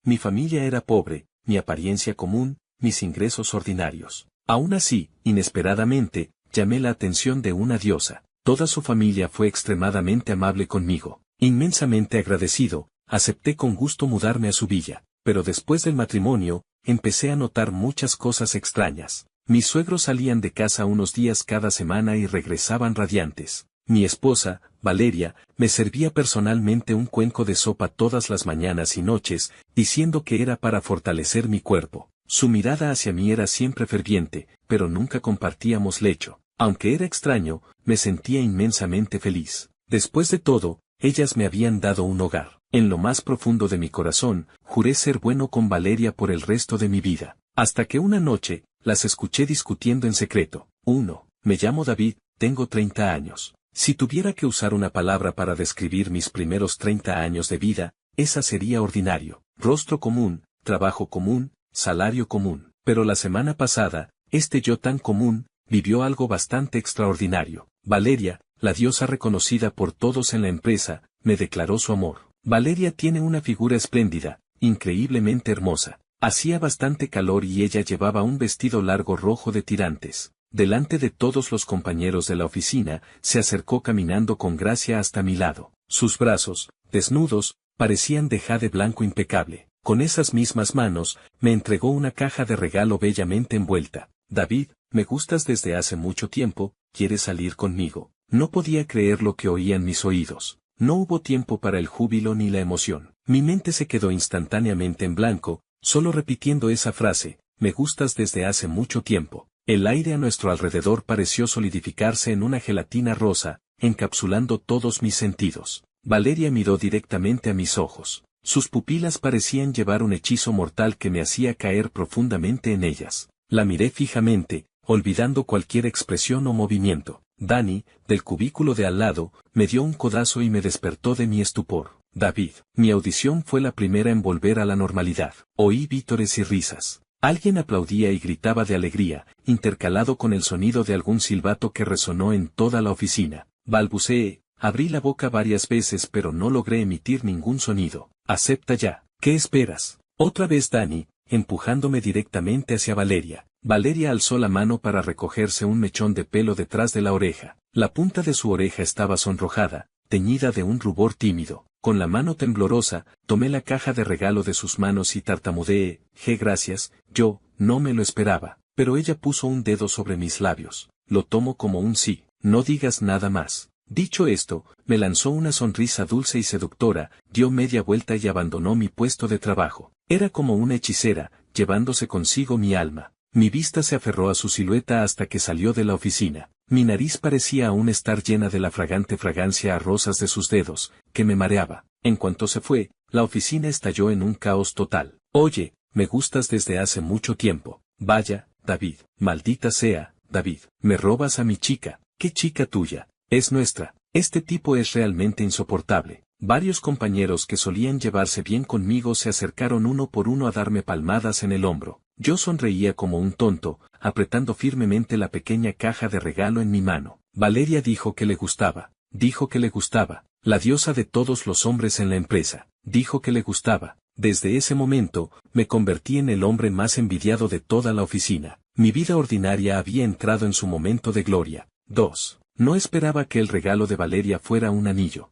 mi familia era pobre, mi apariencia común, mis ingresos ordinarios. Aún así, inesperadamente, llamé la atención de una diosa. Toda su familia fue extremadamente amable conmigo. Inmensamente agradecido, acepté con gusto mudarme a su villa. Pero después del matrimonio, empecé a notar muchas cosas extrañas. Mis suegros salían de casa unos días cada semana y regresaban radiantes. Mi esposa, Valeria, me servía personalmente un cuenco de sopa todas las mañanas y noches, diciendo que era para fortalecer mi cuerpo. Su mirada hacia mí era siempre ferviente, pero nunca compartíamos lecho. Aunque era extraño, me sentía inmensamente feliz. Después de todo, ellas me habían dado un hogar. En lo más profundo de mi corazón, juré ser bueno con Valeria por el resto de mi vida. Hasta que una noche, las escuché discutiendo en secreto. 1. Me llamo David, tengo 30 años. Si tuviera que usar una palabra para describir mis primeros 30 años de vida, esa sería ordinario. Rostro común, trabajo común, salario común. Pero la semana pasada, este yo tan común, vivió algo bastante extraordinario. Valeria, la diosa reconocida por todos en la empresa, me declaró su amor. Valeria tiene una figura espléndida, increíblemente hermosa. Hacía bastante calor y ella llevaba un vestido largo rojo de tirantes. Delante de todos los compañeros de la oficina, se acercó caminando con gracia hasta mi lado. Sus brazos, desnudos, parecían de jade blanco impecable. Con esas mismas manos, me entregó una caja de regalo bellamente envuelta. David, me gustas desde hace mucho tiempo, ¿quieres salir conmigo? No podía creer lo que oían mis oídos. No hubo tiempo para el júbilo ni la emoción. Mi mente se quedó instantáneamente en blanco, solo repitiendo esa frase, me gustas desde hace mucho tiempo. El aire a nuestro alrededor pareció solidificarse en una gelatina rosa, encapsulando todos mis sentidos. Valeria miró directamente a mis ojos. Sus pupilas parecían llevar un hechizo mortal que me hacía caer profundamente en ellas. La miré fijamente, olvidando cualquier expresión o movimiento. Dani, del cubículo de al lado, me dio un codazo y me despertó de mi estupor. David, mi audición fue la primera en volver a la normalidad. Oí vítores y risas. Alguien aplaudía y gritaba de alegría, intercalado con el sonido de algún silbato que resonó en toda la oficina. Balbuceé, abrí la boca varias veces pero no logré emitir ningún sonido. Acepta ya. ¿Qué esperas? Otra vez Dani, empujándome directamente hacia Valeria. Valeria alzó la mano para recogerse un mechón de pelo detrás de la oreja. La punta de su oreja estaba sonrojada, teñida de un rubor tímido. Con la mano temblorosa, tomé la caja de regalo de sus manos y tartamudeé, gracias, yo, no me lo esperaba. Pero ella puso un dedo sobre mis labios. Lo tomo como un sí, no digas nada más. Dicho esto, me lanzó una sonrisa dulce y seductora, dio media vuelta y abandonó mi puesto de trabajo. Era como una hechicera, llevándose consigo mi alma. Mi vista se aferró a su silueta hasta que salió de la oficina. Mi nariz parecía aún estar llena de la fragante fragancia a rosas de sus dedos, que me mareaba. En cuanto se fue, la oficina estalló en un caos total. Oye, me gustas desde hace mucho tiempo. Vaya, David, maldita sea, David, me robas a mi chica. ¿Qué chica tuya? Es nuestra. Este tipo es realmente insoportable. Varios compañeros que solían llevarse bien conmigo se acercaron uno por uno a darme palmadas en el hombro. Yo sonreía como un tonto, apretando firmemente la pequeña caja de regalo en mi mano. Valeria dijo que le gustaba. Dijo que le gustaba. La diosa de todos los hombres en la empresa. Dijo que le gustaba. Desde ese momento, me convertí en el hombre más envidiado de toda la oficina. Mi vida ordinaria había entrado en su momento de gloria. 2. No esperaba que el regalo de Valeria fuera un anillo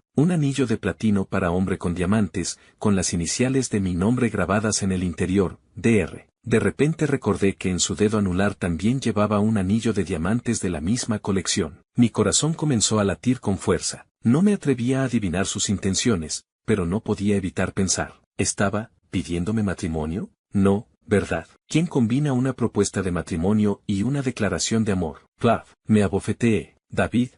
de platino para hombre con diamantes, con las iniciales de mi nombre grabadas en el interior, Dr. De repente recordé que en su dedo anular también llevaba un anillo de diamantes de la misma colección. Mi corazón comenzó a latir con fuerza. No me atrevía a adivinar sus intenciones, pero no podía evitar pensar. ¿Estaba pidiéndome matrimonio? No, ¿verdad? ¿Quién combina una propuesta de matrimonio y una declaración de amor? Clav, me abofeteé. David,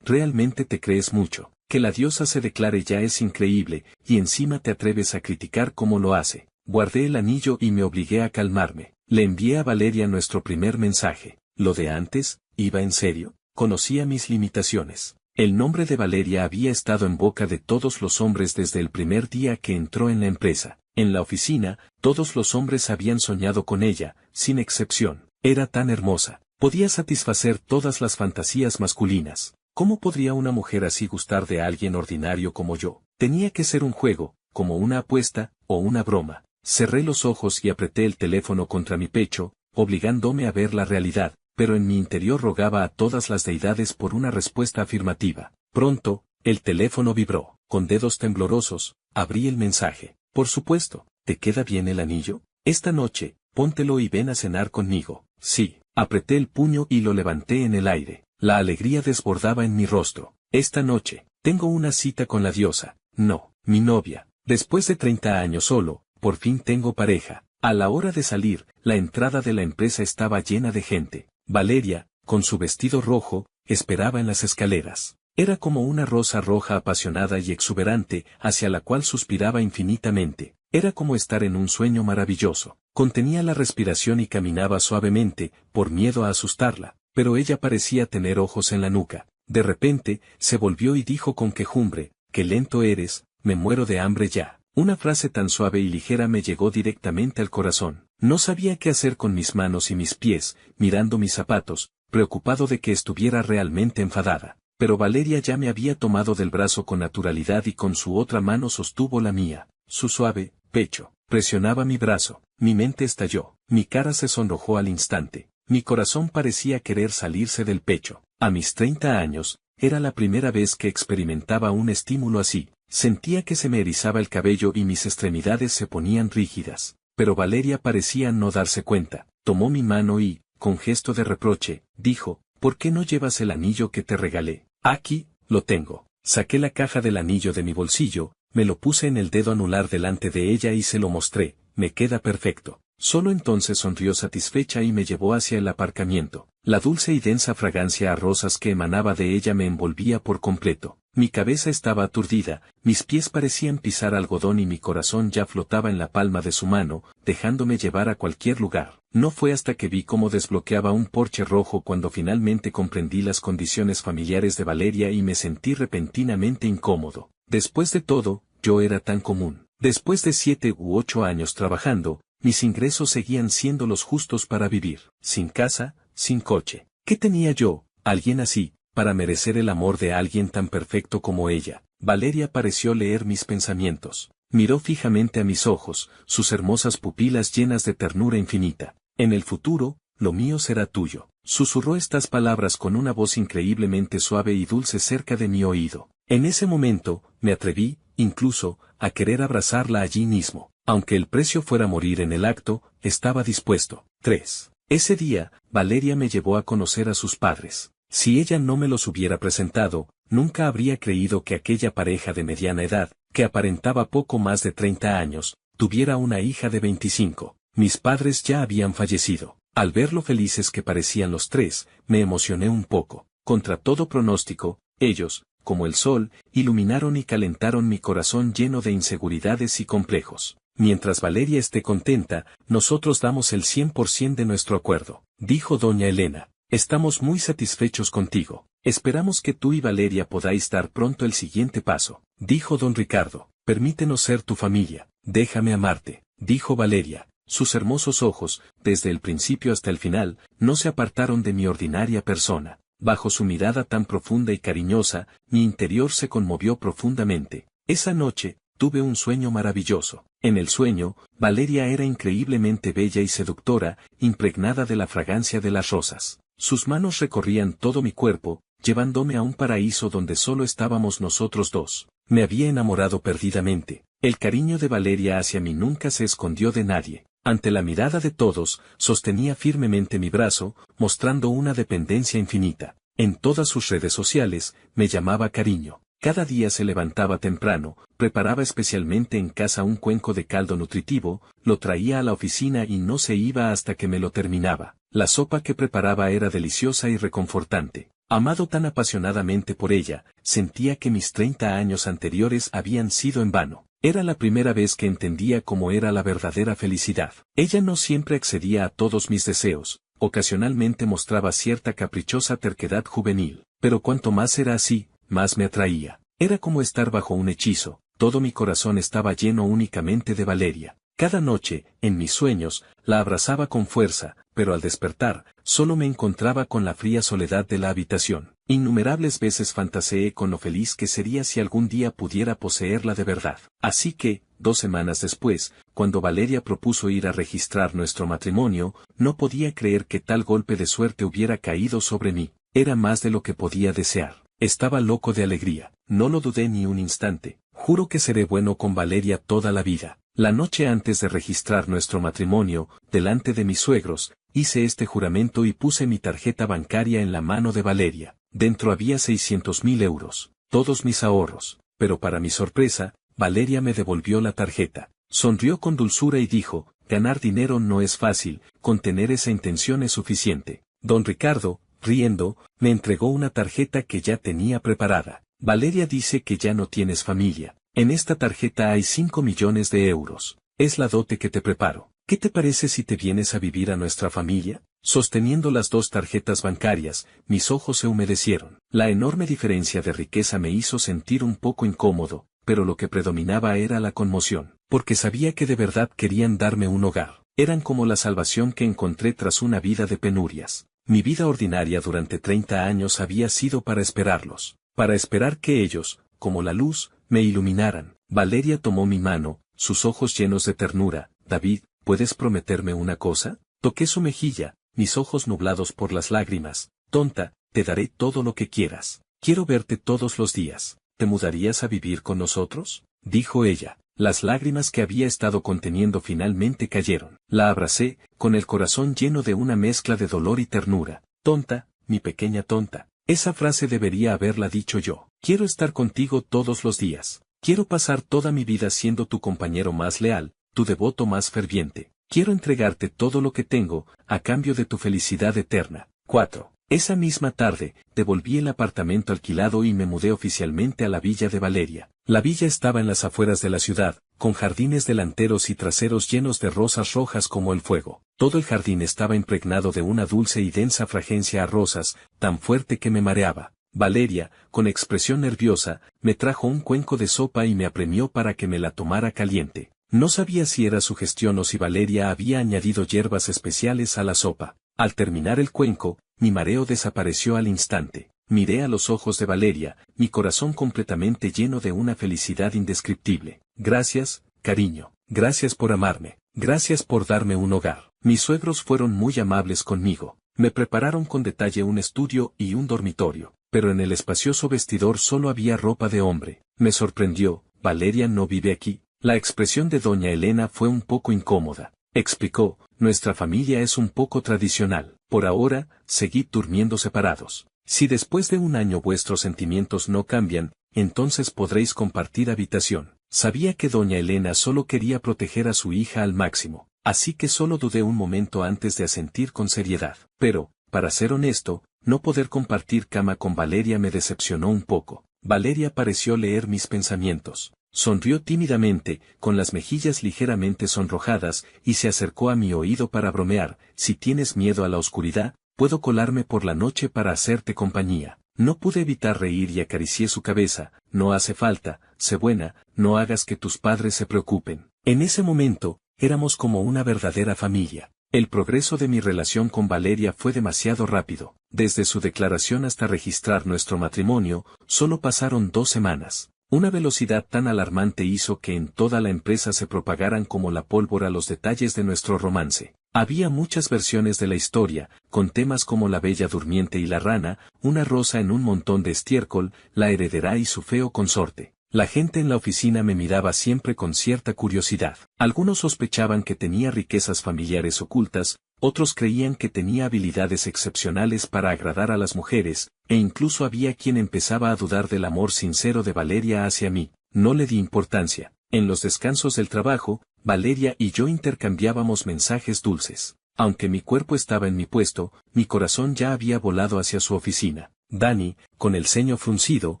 realmente te crees mucho. Que la diosa se declare ya es increíble, y encima te atreves a criticar cómo lo hace. Guardé el anillo y me obligué a calmarme. Le envié a Valeria nuestro primer mensaje. Lo de antes, ¿iba en serio? Conocía mis limitaciones. El nombre de Valeria había estado en boca de todos los hombres desde el primer día que entró en la empresa. En la oficina, todos los hombres habían soñado con ella, sin excepción. Era tan hermosa. Podía satisfacer todas las fantasías masculinas. ¿Cómo podría una mujer así gustar de alguien ordinario como yo? Tenía que ser un juego, como una apuesta, o una broma. Cerré los ojos y apreté el teléfono contra mi pecho, obligándome a ver la realidad, pero en mi interior rogaba a todas las deidades por una respuesta afirmativa. Pronto, el teléfono vibró. Con dedos temblorosos, abrí el mensaje. Por supuesto, ¿te queda bien el anillo? Esta noche, póntelo y ven a cenar conmigo. Sí, apreté el puño y lo levanté en el aire. La alegría desbordaba en mi rostro. Esta noche, tengo una cita con la diosa. No, mi novia. Después de 30 años solo, por fin tengo pareja. A la hora de salir, la entrada de la empresa estaba llena de gente. Valeria, con su vestido rojo, esperaba en las escaleras. Era como una rosa roja apasionada y exuberante, hacia la cual suspiraba infinitamente. Era como estar en un sueño maravilloso. Contenía la respiración y caminaba suavemente, por miedo a asustarla, pero ella parecía tener ojos en la nuca. De repente, se volvió y dijo con quejumbre, «Qué lento eres, me muero de hambre ya». Una frase tan suave y ligera me llegó directamente al corazón. No sabía qué hacer con mis manos y mis pies, mirando mis zapatos, preocupado de que estuviera realmente enfadada. Pero Valeria ya me había tomado del brazo con naturalidad y con su otra mano sostuvo la mía. Su suave pecho presionaba mi brazo. Mi mente estalló. Mi cara se sonrojó al instante. Mi corazón parecía querer salirse del pecho. A mis 30 años, era la primera vez que experimentaba un estímulo así. Sentía que se me erizaba el cabello y mis extremidades se ponían rígidas. Pero Valeria parecía no darse cuenta. Tomó mi mano y, con gesto de reproche, dijo, «¿Por qué no llevas el anillo que te regalé? Aquí, lo tengo». Saqué la caja del anillo de mi bolsillo, me lo puse en el dedo anular delante de ella y se lo mostré, «Me queda perfecto». Solo entonces sonrió satisfecha y me llevó hacia el aparcamiento. La dulce y densa fragancia a rosas que emanaba de ella me envolvía por completo. Mi cabeza estaba aturdida, mis pies parecían pisar algodón y mi corazón ya flotaba en la palma de su mano, dejándome llevar a cualquier lugar. No fue hasta que vi cómo desbloqueaba un Porsche rojo cuando finalmente comprendí las condiciones familiares de Valeria y me sentí repentinamente incómodo. Después de todo, yo era tan común. Después de 7 u 8 años trabajando, mis ingresos seguían siendo los justos para vivir, sin casa, sin coche. ¿Qué tenía yo, alguien así, para merecer el amor de alguien tan perfecto como ella? Valeria pareció leer mis pensamientos. Miró fijamente a mis ojos, sus hermosas pupilas llenas de ternura infinita. «En el futuro, lo mío será tuyo». Susurró estas palabras con una voz increíblemente suave y dulce cerca de mi oído. En ese momento, me atreví, incluso, a querer abrazarla allí mismo. Aunque el precio fuera morir en el acto, estaba dispuesto. 3. Ese día, Valeria me llevó a conocer a sus padres. Si ella no me los hubiera presentado, nunca habría creído que aquella pareja de mediana edad, que aparentaba poco más de 30 años, tuviera una hija de 25. Mis padres ya habían fallecido. Al ver lo felices que parecían los tres, me emocioné un poco. Contra todo pronóstico, ellos, como el sol, iluminaron y calentaron mi corazón lleno de inseguridades y complejos. «Mientras Valeria esté contenta, nosotros damos el 100% de nuestro acuerdo», dijo doña Elena. «Estamos muy satisfechos contigo. Esperamos que tú y Valeria podáis dar pronto el siguiente paso», dijo don Ricardo. «Permítenos ser tu familia. Déjame amarte», dijo Valeria. Sus hermosos ojos, desde el principio hasta el final, no se apartaron de mi ordinaria persona. Bajo su mirada tan profunda y cariñosa, mi interior se conmovió profundamente. Esa noche, tuve un sueño maravilloso. En el sueño, Valeria era increíblemente bella y seductora, impregnada de la fragancia de las rosas. Sus manos recorrían todo mi cuerpo, llevándome a un paraíso donde solo estábamos nosotros dos. Me había enamorado perdidamente. El cariño de Valeria hacia mí nunca se escondió de nadie. Ante la mirada de todos, sostenía firmemente mi brazo, mostrando una dependencia infinita. En todas sus redes sociales, me llamaba cariño. Cada día se levantaba temprano, preparaba especialmente en casa un cuenco de caldo nutritivo, lo traía a la oficina y no se iba hasta que me lo terminaba. La sopa que preparaba era deliciosa y reconfortante. Amado tan apasionadamente por ella, sentía que mis 30 años anteriores habían sido en vano. Era la primera vez que entendía cómo era la verdadera felicidad. Ella no siempre accedía a todos mis deseos, ocasionalmente mostraba cierta caprichosa terquedad juvenil, pero cuanto más era así, más me atraía. Era como estar bajo un hechizo, todo mi corazón estaba lleno únicamente de Valeria. Cada noche, en mis sueños, la abrazaba con fuerza, pero al despertar, solo me encontraba con la fría soledad de la habitación. Innumerables veces fantaseé con lo feliz que sería si algún día pudiera poseerla de verdad. Así que, 2 semanas después, Cuando Valeria propuso ir a registrar nuestro matrimonio, no podía creer que tal golpe de suerte hubiera caído sobre mí. Era más de lo que podía desear. Estaba loco de alegría. No lo dudé ni un instante. Juro que seré bueno con Valeria toda la vida. La noche antes de registrar nuestro matrimonio, delante de mis suegros, hice este juramento y puse mi tarjeta bancaria en la mano de Valeria. Dentro había 600.000 euros, todos mis ahorros. Pero para mi sorpresa, Valeria me devolvió la tarjeta. Sonrió con dulzura y dijo, ganar dinero no es fácil, con tener esa intención es suficiente. Don Ricardo, riendo, me entregó una tarjeta que ya tenía preparada. Valeria dice que ya no tienes familia. En esta tarjeta hay 5 millones de euros. Es la dote que te preparo. ¿Qué te parece si te vienes a vivir a nuestra familia? Sosteniendo las dos tarjetas bancarias, mis ojos se humedecieron. La enorme diferencia de riqueza me hizo sentir un poco incómodo, pero lo que predominaba era la conmoción, porque sabía que de verdad querían darme un hogar. Eran como la salvación que encontré tras una vida de penurias. Mi vida ordinaria durante 30 años había sido para esperarlos, para esperar que ellos, como la luz, me iluminaran. Valeria tomó mi mano, sus ojos llenos de ternura. David, ¿puedes prometerme una cosa? Toqué su mejilla, mis ojos nublados por las lágrimas. Tonta, te daré todo lo que quieras. Quiero verte todos los días. ¿Te mudarías a vivir con nosotros? Dijo ella. Las lágrimas que había estado conteniendo finalmente cayeron. La abracé, con el corazón lleno de una mezcla de dolor y ternura. Tonta, mi pequeña tonta. Esa frase debería haberla dicho yo. Quiero estar contigo todos los días. Quiero pasar toda mi vida siendo tu compañero más leal, tu devoto más ferviente. Quiero entregarte todo lo que tengo, a cambio de tu felicidad eterna. 4. Esa misma tarde, devolví el apartamento alquilado y me mudé oficialmente a la villa de Valeria. La villa estaba en las afueras de la ciudad, con jardines delanteros y traseros llenos de rosas rojas como el fuego. Todo el jardín estaba impregnado de una dulce y densa fragancia a rosas, tan fuerte que me mareaba. Valeria, con expresión nerviosa, me trajo un cuenco de sopa y me apremió para que me la tomara caliente. No sabía si era su gestión o si Valeria había añadido hierbas especiales a la sopa. Al terminar el cuenco, mi mareo desapareció al instante. Miré a los ojos de Valeria, mi corazón completamente lleno de una felicidad indescriptible. Gracias, cariño. Gracias por amarme. Gracias por darme un hogar. Mis suegros fueron muy amables conmigo. Me prepararon con detalle un estudio y un dormitorio, pero en el espacioso vestidor solo había ropa de hombre. Me sorprendió, ¿Valeria no vive aquí? La expresión de doña Elena fue un poco incómoda. Explicó, nuestra familia es un poco tradicional. Por ahora, seguid durmiendo separados. Si después de un año vuestros sentimientos no cambian, entonces podréis compartir habitación. Sabía que doña Elena solo quería proteger a su hija al máximo, así que solo dudé un momento antes de asentir con seriedad. Pero, para ser honesto, no poder compartir cama con Valeria me decepcionó un poco. Valeria pareció leer mis pensamientos. Sonrió tímidamente, con las mejillas ligeramente sonrojadas, y se acercó a mi oído para bromear. Si tienes miedo a la oscuridad, puedo colarme por la noche para hacerte compañía. No pude evitar reír y acaricié su cabeza. No hace falta, sé buena, no hagas que tus padres se preocupen. En ese momento, éramos como una verdadera familia. El progreso de mi relación con Valeria fue demasiado rápido. Desde su declaración hasta registrar nuestro matrimonio, solo pasaron 2 semanas. Una velocidad tan alarmante hizo que en toda la empresa se propagaran como la pólvora los detalles de nuestro romance. Había muchas versiones de la historia, con temas como la bella durmiente y la rana, una rosa en un montón de estiércol, la heredera y su feo consorte. La gente en la oficina me miraba siempre con cierta curiosidad. Algunos sospechaban que tenía riquezas familiares ocultas, otros creían que tenía habilidades excepcionales para agradar a las mujeres, e incluso había quien empezaba a dudar del amor sincero de Valeria hacia mí. No le di importancia. En los descansos del trabajo, Valeria y yo intercambiábamos mensajes dulces. Aunque mi cuerpo estaba en mi puesto, mi corazón ya había volado hacia su oficina. Dani, con el ceño fruncido,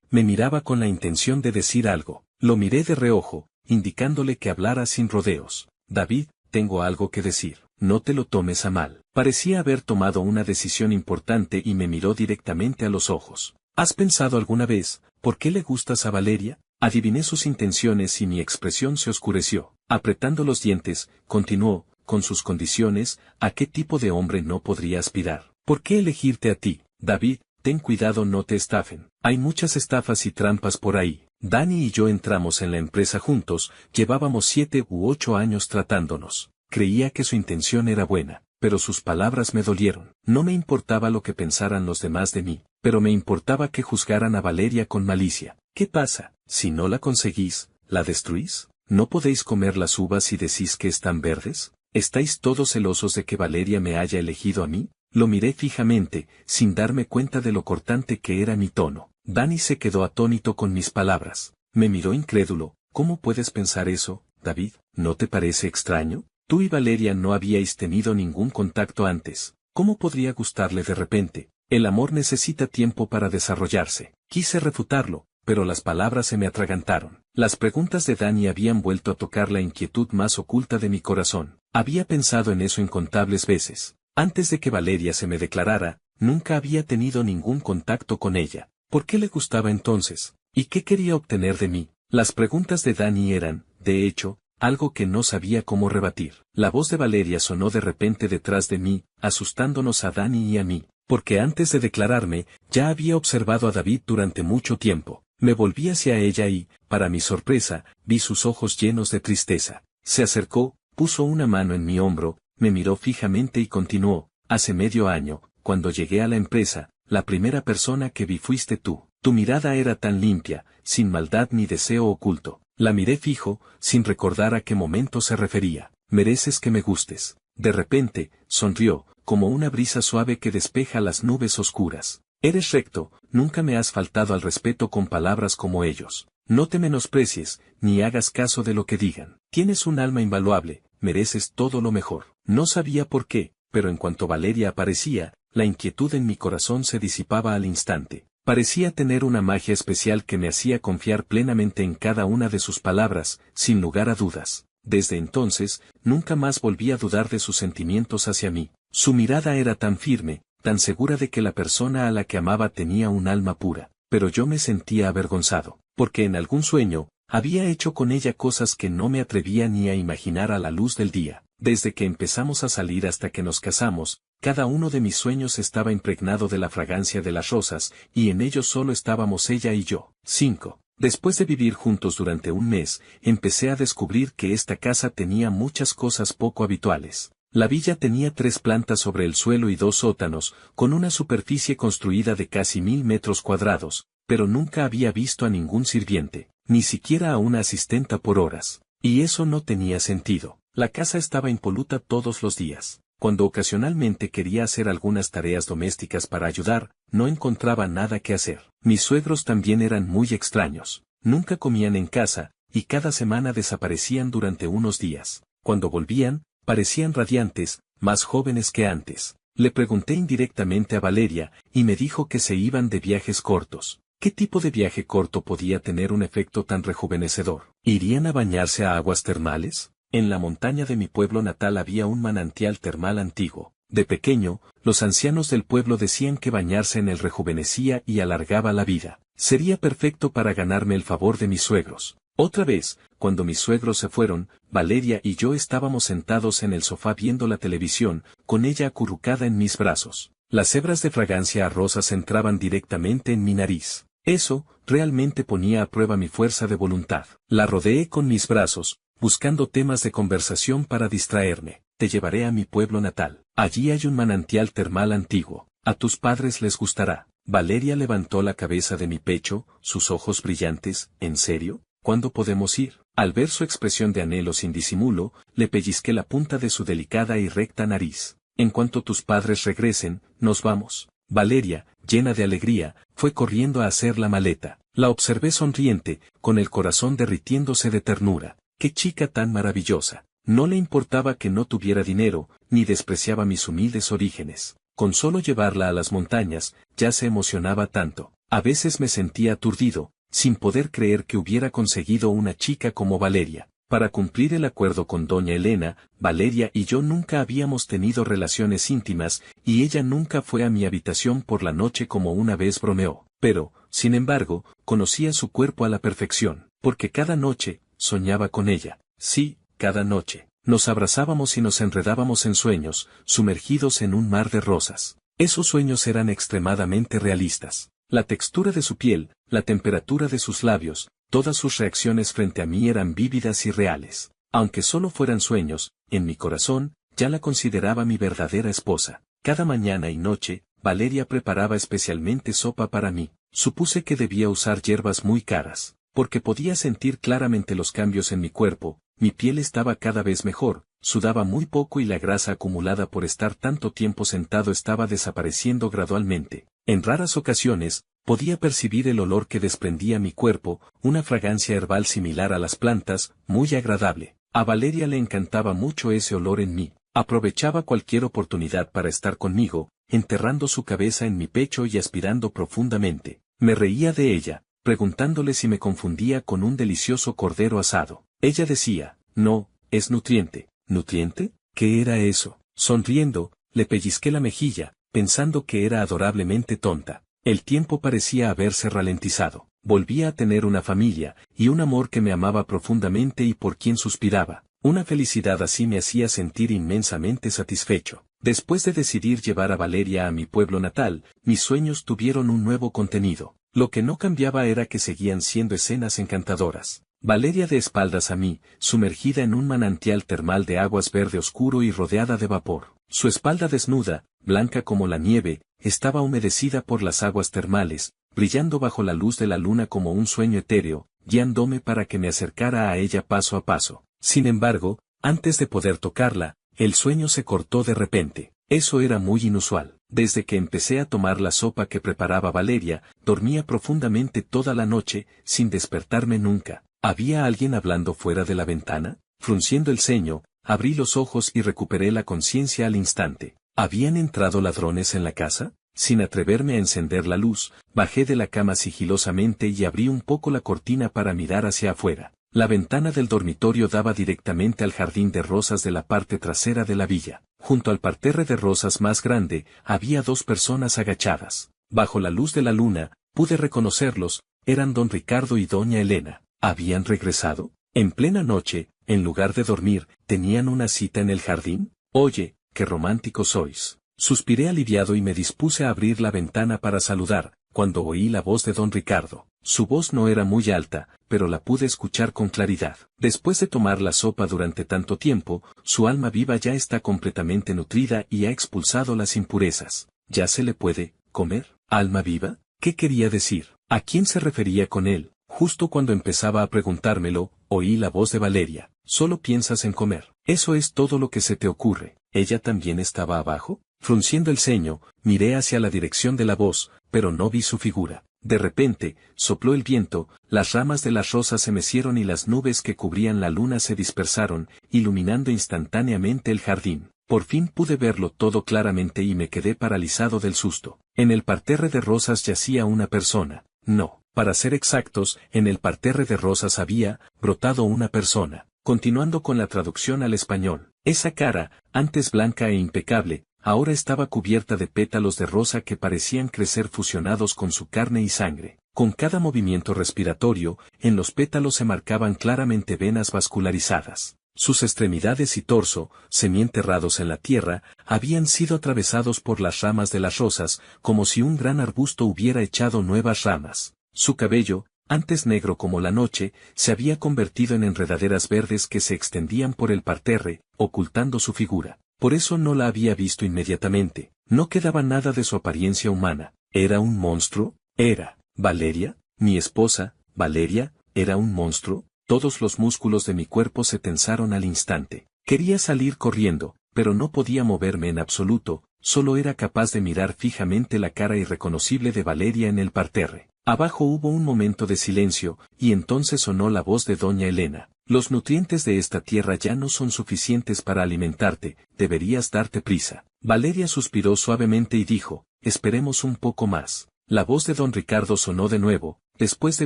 me miraba con la intención de decir algo. Lo miré de reojo, indicándole que hablara sin rodeos. David, tengo algo que decir. No te lo tomes a mal. Parecía haber tomado una decisión importante y me miró directamente a los ojos. ¿Has pensado alguna vez, por qué le gustas a Valeria? Adiviné sus intenciones y mi expresión se oscureció. Apretando los dientes, continuó, con sus condiciones, ¿a qué tipo de hombre no podría aspirar? ¿Por qué elegirte a ti? David, ten cuidado, no te estafen. Hay muchas estafas y trampas por ahí. Dani y yo entramos en la empresa juntos, llevábamos 7 u 8 años tratándonos. Creía que su intención era buena, pero sus palabras me dolieron. No me importaba lo que pensaran los demás de mí, pero me importaba que juzgaran a Valeria con malicia. ¿Qué pasa? Si no la conseguís, ¿la destruís? ¿No podéis comer las uvas y decís que están verdes? ¿Estáis todos celosos de que Valeria me haya elegido a mí? Lo miré fijamente, sin darme cuenta de lo cortante que era mi tono. Dani se quedó atónito con mis palabras. Me miró incrédulo. ¿Cómo puedes pensar eso, David? ¿No te parece extraño? Tú y Valeria no habíais tenido ningún contacto antes. ¿Cómo podría gustarle de repente? El amor necesita tiempo para desarrollarse. Quise refutarlo, pero las palabras se me atragantaron. Las preguntas de Dani habían vuelto a tocar la inquietud más oculta de mi corazón. Había pensado en eso incontables veces. Antes de que Valeria se me declarara, nunca había tenido ningún contacto con ella. ¿Por qué le gustaba entonces? ¿Y qué quería obtener de mí? Las preguntas de Dani eran, de hecho, algo que no sabía cómo rebatir. La voz de Valeria sonó de repente detrás de mí, asustándonos a Dani y a mí, porque antes de declararme, ya había observado a David durante mucho tiempo. Me volví hacia ella y, para mi sorpresa, vi sus ojos llenos de tristeza. Se acercó, puso una mano en mi hombro, me miró fijamente y continuó, hace medio año, cuando llegué a la empresa, la primera persona que vi fuiste tú. Tu mirada era tan limpia, sin maldad ni deseo oculto. La miré fijo, sin recordar a qué momento se refería. Mereces que me gustes. De repente, sonrió, como una brisa suave que despeja las nubes oscuras. Eres recto, nunca me has faltado al respeto con palabras como ellos. No te menosprecies, ni hagas caso de lo que digan. Tienes un alma invaluable, mereces todo lo mejor. No sabía por qué, pero en cuanto Valeria aparecía, la inquietud en mi corazón se disipaba al instante. Parecía tener una magia especial que me hacía confiar plenamente en cada una de sus palabras, sin lugar a dudas. Desde entonces, nunca más volví a dudar de sus sentimientos hacia mí. Su mirada era tan firme, tan segura de que la persona a la que amaba tenía un alma pura, pero yo me sentía avergonzado, porque en algún sueño, había hecho con ella cosas que no me atrevía ni a imaginar a la luz del día. Desde que empezamos a salir hasta que nos casamos, cada uno de mis sueños estaba impregnado de la fragancia de las rosas, y en ellos solo estábamos ella y yo. 5. Después de vivir juntos durante un mes, empecé a descubrir que esta casa tenía muchas cosas poco habituales. La villa tenía 3 plantas sobre el suelo y 2 sótanos, con una superficie construida de casi 1000 metros cuadrados, pero nunca había visto a ningún sirviente, ni siquiera a una asistenta por horas. Y eso no tenía sentido. La casa estaba impoluta todos los días. Cuando ocasionalmente quería hacer algunas tareas domésticas para ayudar, no encontraba nada que hacer. Mis suegros también eran muy extraños. Nunca comían en casa, y cada semana desaparecían durante unos días. Cuando volvían, parecían radiantes, más jóvenes que antes. Le pregunté indirectamente a Valeria, y me dijo que se iban de viajes cortos. ¿Qué tipo de viaje corto podía tener un efecto tan rejuvenecedor? ¿Irían a bañarse a aguas termales? En la montaña de mi pueblo natal había un manantial termal antiguo. De pequeño, los ancianos del pueblo decían que bañarse en él rejuvenecía y alargaba la vida. Sería perfecto para ganarme el favor de mis suegros. Otra vez, cuando mis suegros se fueron, Valeria y yo estábamos sentados en el sofá viendo la televisión, con ella acurrucada en mis brazos. Las hebras de fragancia a rosas entraban directamente en mi nariz. Eso, realmente ponía a prueba mi fuerza de voluntad. La rodeé con mis brazos, buscando temas de conversación para distraerme. Te llevaré a mi pueblo natal. Allí hay un manantial termal antiguo. A tus padres les gustará. Valeria levantó la cabeza de mi pecho, sus ojos brillantes. ¿En serio? ¿Cuándo podemos ir? Al ver su expresión de anhelo sin disimulo, le pellizqué la punta de su delicada y recta nariz. En cuanto tus padres regresen, nos vamos. Valeria, llena de alegría, fue corriendo a hacer la maleta. La observé sonriente, con el corazón derritiéndose de ternura. ¡Qué chica tan maravillosa! No le importaba que no tuviera dinero, ni despreciaba mis humildes orígenes. Con solo llevarla a las montañas, ya se emocionaba tanto. A veces me sentía aturdido, sin poder creer que hubiera conseguido una chica como Valeria. Para cumplir el acuerdo con doña Elena, Valeria y yo nunca habíamos tenido relaciones íntimas, y ella nunca fue a mi habitación por la noche como una vez bromeó. Pero, sin embargo, conocía su cuerpo a la perfección, porque cada noche, soñaba con ella. Sí, cada noche. Nos abrazábamos y nos enredábamos en sueños, sumergidos en un mar de rosas. Esos sueños eran extremadamente realistas. La textura de su piel, la temperatura de sus labios, todas sus reacciones frente a mí eran vívidas y reales. Aunque solo fueran sueños, en mi corazón, ya la consideraba mi verdadera esposa. Cada mañana y noche, Valeria preparaba especialmente sopa para mí. Supuse que debía usar hierbas muy caras, porque podía sentir claramente los cambios en mi cuerpo. Mi piel estaba cada vez mejor, sudaba muy poco y la grasa acumulada por estar tanto tiempo sentado estaba desapareciendo gradualmente. En raras ocasiones, podía percibir el olor que desprendía mi cuerpo, una fragancia herbal similar a las plantas, muy agradable. A Valeria le encantaba mucho ese olor en mí. Aprovechaba cualquier oportunidad para estar conmigo, enterrando su cabeza en mi pecho y aspirando profundamente. Me reía de ella, preguntándole si me confundía con un delicioso cordero asado. Ella decía, no, es nutriente. ¿Nutriente? ¿Qué era eso? Sonriendo, le pellizqué la mejilla, pensando que era adorablemente tonta. El tiempo parecía haberse ralentizado. Volvía a tener una familia, y un amor que me amaba profundamente y por quien suspiraba. Una felicidad así me hacía sentir inmensamente satisfecho. Después de decidir llevar a Valeria a mi pueblo natal, mis sueños tuvieron un nuevo contenido. Lo que no cambiaba era que seguían siendo escenas encantadoras. Valeria de espaldas a mí, sumergida en un manantial termal de aguas verde oscuro y rodeada de vapor. Su espalda desnuda, blanca como la nieve, estaba humedecida por las aguas termales, brillando bajo la luz de la luna como un sueño etéreo, guiándome para que me acercara a ella paso a paso. Sin embargo, antes de poder tocarla, el sueño se cortó de repente. Eso era muy inusual. Desde que empecé a tomar la sopa que preparaba Valeria, dormía profundamente toda la noche, sin despertarme nunca. ¿Había alguien hablando fuera de la ventana? Frunciendo el ceño, abrí los ojos y recuperé la conciencia al instante. ¿Habían entrado ladrones en la casa? Sin atreverme a encender la luz, bajé de la cama sigilosamente y abrí un poco la cortina para mirar hacia afuera. La ventana del dormitorio daba directamente al jardín de rosas de la parte trasera de la villa. Junto al parterre de rosas más grande, había dos personas agachadas. Bajo la luz de la luna, pude reconocerlos, eran don Ricardo y doña Elena. ¿Habían regresado? En plena noche, en lugar de dormir, ¿tenían una cita en el jardín? Oye, qué románticos sois. Suspiré aliviado y me dispuse a abrir la ventana para saludar, cuando oí la voz de don Ricardo. Su voz no era muy alta, pero la pude escuchar con claridad. Después de tomar la sopa durante tanto tiempo, su alma viva ya está completamente nutrida y ha expulsado las impurezas. ¿Ya se le puede comer? ¿Alma viva? ¿Qué quería decir? ¿A quién se refería con él? Justo cuando empezaba a preguntármelo, oí la voz de Valeria. Solo piensas en comer. Eso es todo lo que se te ocurre. ¿Ella también estaba abajo? Frunciendo el ceño, miré hacia la dirección de la voz, pero no vi su figura. De repente, sopló el viento, las ramas de las rosas se mecieron y las nubes que cubrían la luna se dispersaron, iluminando instantáneamente el jardín. Por fin pude verlo todo claramente y me quedé paralizado del susto. En el parterre de rosas yacía una persona. No, para ser exactos, en el parterre de rosas había brotado una persona. Continuando con la traducción al español, esa cara, antes blanca e impecable, ahora estaba cubierta de pétalos de rosa que parecían crecer fusionados con su carne y sangre. Con cada movimiento respiratorio, en los pétalos se marcaban claramente venas vascularizadas. Sus extremidades y torso, semienterrados en la tierra, habían sido atravesados por las ramas de las rosas, como si un gran arbusto hubiera echado nuevas ramas. Su cabello, antes negro como la noche, se había convertido en enredaderas verdes que se extendían por el parterre, ocultando su figura. Por eso no la había visto inmediatamente. No quedaba nada de su apariencia humana. ¿Era un monstruo? ¿Era Valeria? ¿Mi esposa, Valeria, era un monstruo? Todos los músculos de mi cuerpo se tensaron al instante. Quería salir corriendo, pero no podía moverme en absoluto, solo era capaz de mirar fijamente la cara irreconocible de Valeria en el parterre. Abajo hubo un momento de silencio, y entonces sonó la voz de doña Elena. Los nutrientes de esta tierra ya no son suficientes para alimentarte, deberías darte prisa. Valeria suspiró suavemente y dijo, esperemos un poco más. La voz de don Ricardo sonó de nuevo, después de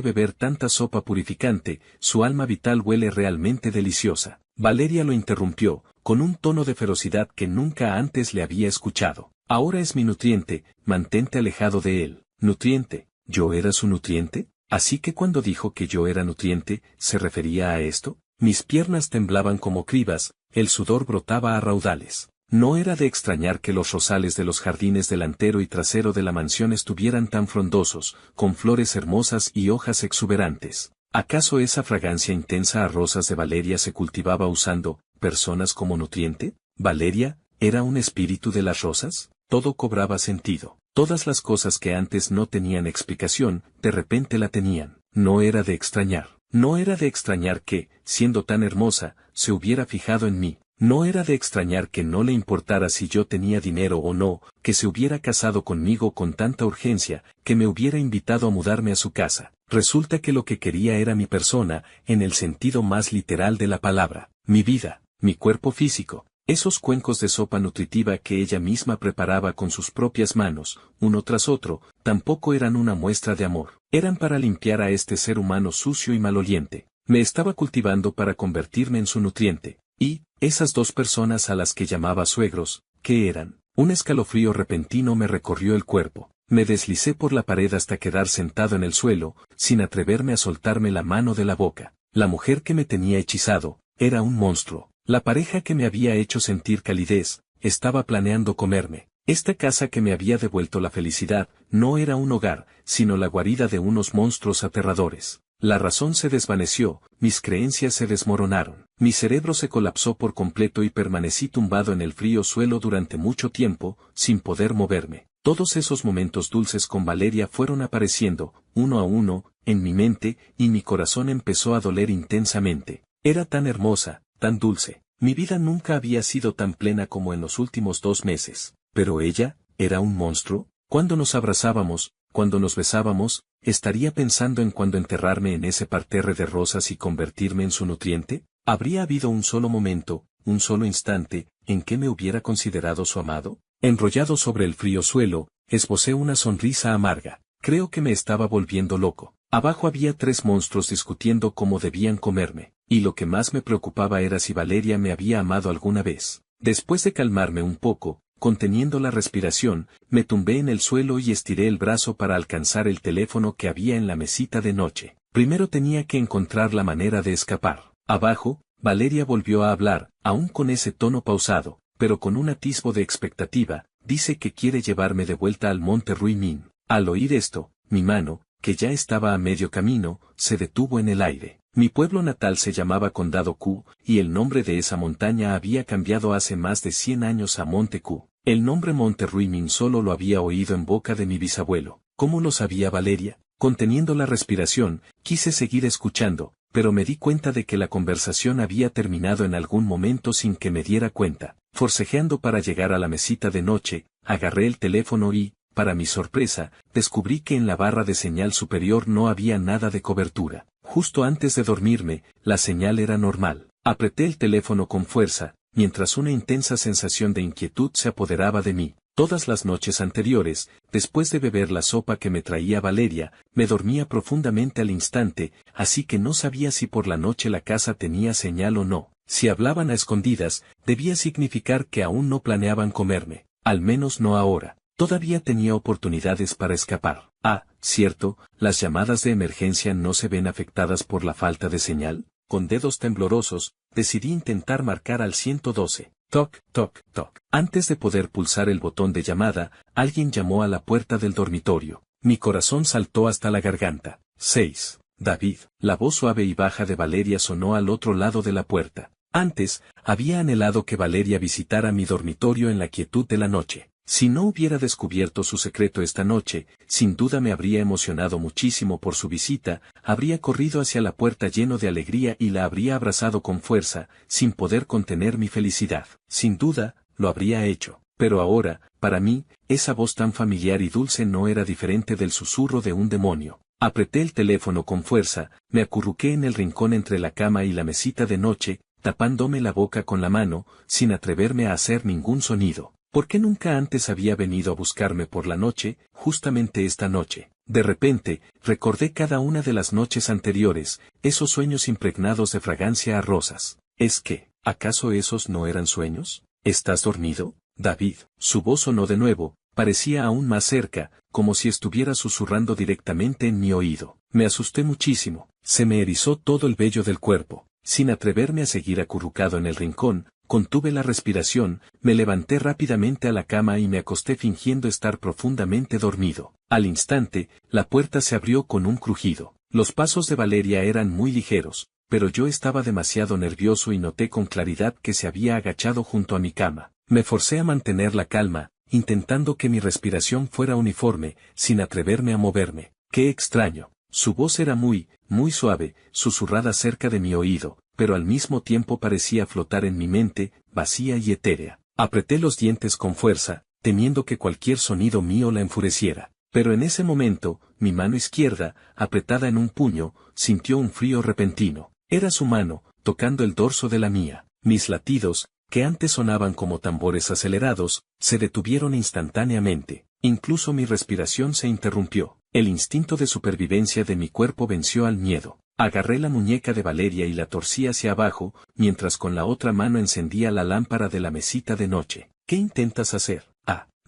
beber tanta sopa purificante, su alma vital huele realmente deliciosa. Valeria lo interrumpió, con un tono de ferocidad que nunca antes le había escuchado. Ahora es mi nutriente, mantente alejado de él. ¿Nutriente? ¿Yo era su nutriente? Así que cuando dijo que yo era nutriente, ¿se refería a esto? Mis piernas temblaban como cribas, el sudor brotaba a raudales. No era de extrañar que los rosales de los jardines delantero y trasero de la mansión estuvieran tan frondosos, con flores hermosas y hojas exuberantes. ¿Acaso esa fragancia intensa a rosas de Valeria se cultivaba usando personas como nutriente? ¿Valeria era un espíritu de las rosas? Todo cobraba sentido. Todas las cosas que antes no tenían explicación, de repente la tenían. No era de extrañar. No era de extrañar que, siendo tan hermosa, se hubiera fijado en mí. No era de extrañar que no le importara si yo tenía dinero o no, que se hubiera casado conmigo con tanta urgencia, que me hubiera invitado a mudarme a su casa. Resulta que lo que quería era mi persona, en el sentido más literal de la palabra, mi vida, mi cuerpo físico. Esos cuencos de sopa nutritiva que ella misma preparaba con sus propias manos, uno tras otro, tampoco eran una muestra de amor. Eran para limpiar a este ser humano sucio y maloliente. Me estaba cultivando para convertirme en su nutriente. Y, esas dos personas a las que llamaba suegros, ¿qué eran? Un escalofrío repentino me recorrió el cuerpo. Me deslicé por la pared hasta quedar sentado en el suelo, sin atreverme a soltarme la mano de la boca. La mujer que me tenía hechizado, era un monstruo. La pareja que me había hecho sentir calidez, estaba planeando comerme. Esta casa que me había devuelto la felicidad, no era un hogar, sino la guarida de unos monstruos aterradores. La razón se desvaneció, mis creencias se desmoronaron. Mi cerebro se colapsó por completo y permanecí tumbado en el frío suelo durante mucho tiempo, sin poder moverme. Todos esos momentos dulces con Valeria fueron apareciendo, uno a uno, en mi mente, y mi corazón empezó a doler intensamente. Era tan hermosa, tan dulce. Mi vida nunca había sido tan plena como en los últimos 2 meses. Pero ella, ¿era un monstruo? Cuando nos abrazábamos, cuando nos besábamos, ¿estaría pensando en cuándo enterrarme en ese parterre de rosas y convertirme en su nutriente? ¿Habría habido un solo momento, un solo instante, en que me hubiera considerado su amado? Enrollado sobre el frío suelo, esbocé una sonrisa amarga. Creo que me estaba volviendo loco. Abajo había 3 monstruos discutiendo cómo debían comerme, y lo que más me preocupaba era si Valeria me había amado alguna vez. Después de calmarme un poco, conteniendo la respiración, me tumbé en el suelo y estiré el brazo para alcanzar el teléfono que había en la mesita de noche. Primero tenía que encontrar la manera de escapar. Abajo, Valeria volvió a hablar, aún con ese tono pausado, pero con un atisbo de expectativa. Dice que quiere llevarme de vuelta al monte Ruy Min. Al oír esto, mi mano, que ya estaba a medio camino, se detuvo en el aire. Mi pueblo natal se llamaba Condado Q, y el nombre de esa montaña había cambiado hace más de 100 años a Monte Q. El nombre Monte Ruimin solo lo había oído en boca de mi bisabuelo. ¿Cómo lo sabía Valeria? Conteniendo la respiración, quise seguir escuchando, pero me di cuenta de que la conversación había terminado en algún momento sin que me diera cuenta. Forcejeando para llegar a la mesita de noche, agarré el teléfono y, para mi sorpresa, descubrí que en la barra de señal superior no había nada de cobertura. Justo antes de dormirme, la señal era normal. Apreté el teléfono con fuerza, mientras una intensa sensación de inquietud se apoderaba de mí. Todas las noches anteriores, después de beber la sopa que me traía Valeria, me dormía profundamente al instante, así que no sabía si por la noche la casa tenía señal o no. Si hablaban a escondidas, debía significar que aún no planeaban comerme, al menos no ahora. Todavía tenía oportunidades para escapar. Ah, cierto, las llamadas de emergencia no se ven afectadas por la falta de señal. Con dedos temblorosos, decidí intentar marcar al 112. Toc, toc, toc. Antes de poder pulsar el botón de llamada, alguien llamó a la puerta del dormitorio. Mi corazón saltó hasta la garganta. 6. David. La voz suave y baja de Valeria sonó al otro lado de la puerta. Antes, había anhelado que Valeria visitara mi dormitorio en la quietud de la noche. Si no hubiera descubierto su secreto esta noche, sin duda me habría emocionado muchísimo por su visita, habría corrido hacia la puerta lleno de alegría y la habría abrazado con fuerza, sin poder contener mi felicidad. Sin duda, lo habría hecho. Pero ahora, para mí, esa voz tan familiar y dulce no era diferente del susurro de un demonio. Apreté el teléfono con fuerza, me acurruqué en el rincón entre la cama y la mesita de noche, tapándome la boca con la mano, sin atreverme a hacer ningún sonido. ¿Por qué nunca antes había venido a buscarme por la noche, justamente esta noche? De repente, recordé cada una de las noches anteriores, esos sueños impregnados de fragancia a rosas. ¿Es que, acaso esos no eran sueños? ¿Estás dormido, David? Su voz sonó de nuevo, parecía aún más cerca, como si estuviera susurrando directamente en mi oído. Me asusté muchísimo, se me erizó todo el vello del cuerpo. Sin atreverme a seguir acurrucado en el rincón, contuve la respiración, me levanté rápidamente a la cama y me acosté fingiendo estar profundamente dormido. Al instante, la puerta se abrió con un crujido. Los pasos de Valeria eran muy ligeros, pero yo estaba demasiado nervioso y noté con claridad que se había agachado junto a mi cama. Me forcé a mantener la calma, intentando que mi respiración fuera uniforme, sin atreverme a moverme. ¡Qué extraño! Su voz era muy suave, susurrada cerca de mi oído, pero al mismo tiempo parecía flotar en mi mente, vacía y etérea. Apreté los dientes con fuerza, temiendo que cualquier sonido mío la enfureciera. Pero en ese momento, mi mano izquierda, apretada en un puño, sintió un frío repentino. Era su mano, tocando el dorso de la mía. Mis latidos, que antes sonaban como tambores acelerados, se detuvieron instantáneamente. Incluso mi respiración se interrumpió. El instinto de supervivencia de mi cuerpo venció al miedo. Agarré la muñeca de Valeria y la torcí hacia abajo, mientras con la otra mano encendía la lámpara de la mesita de noche. ¿Qué intentas hacer?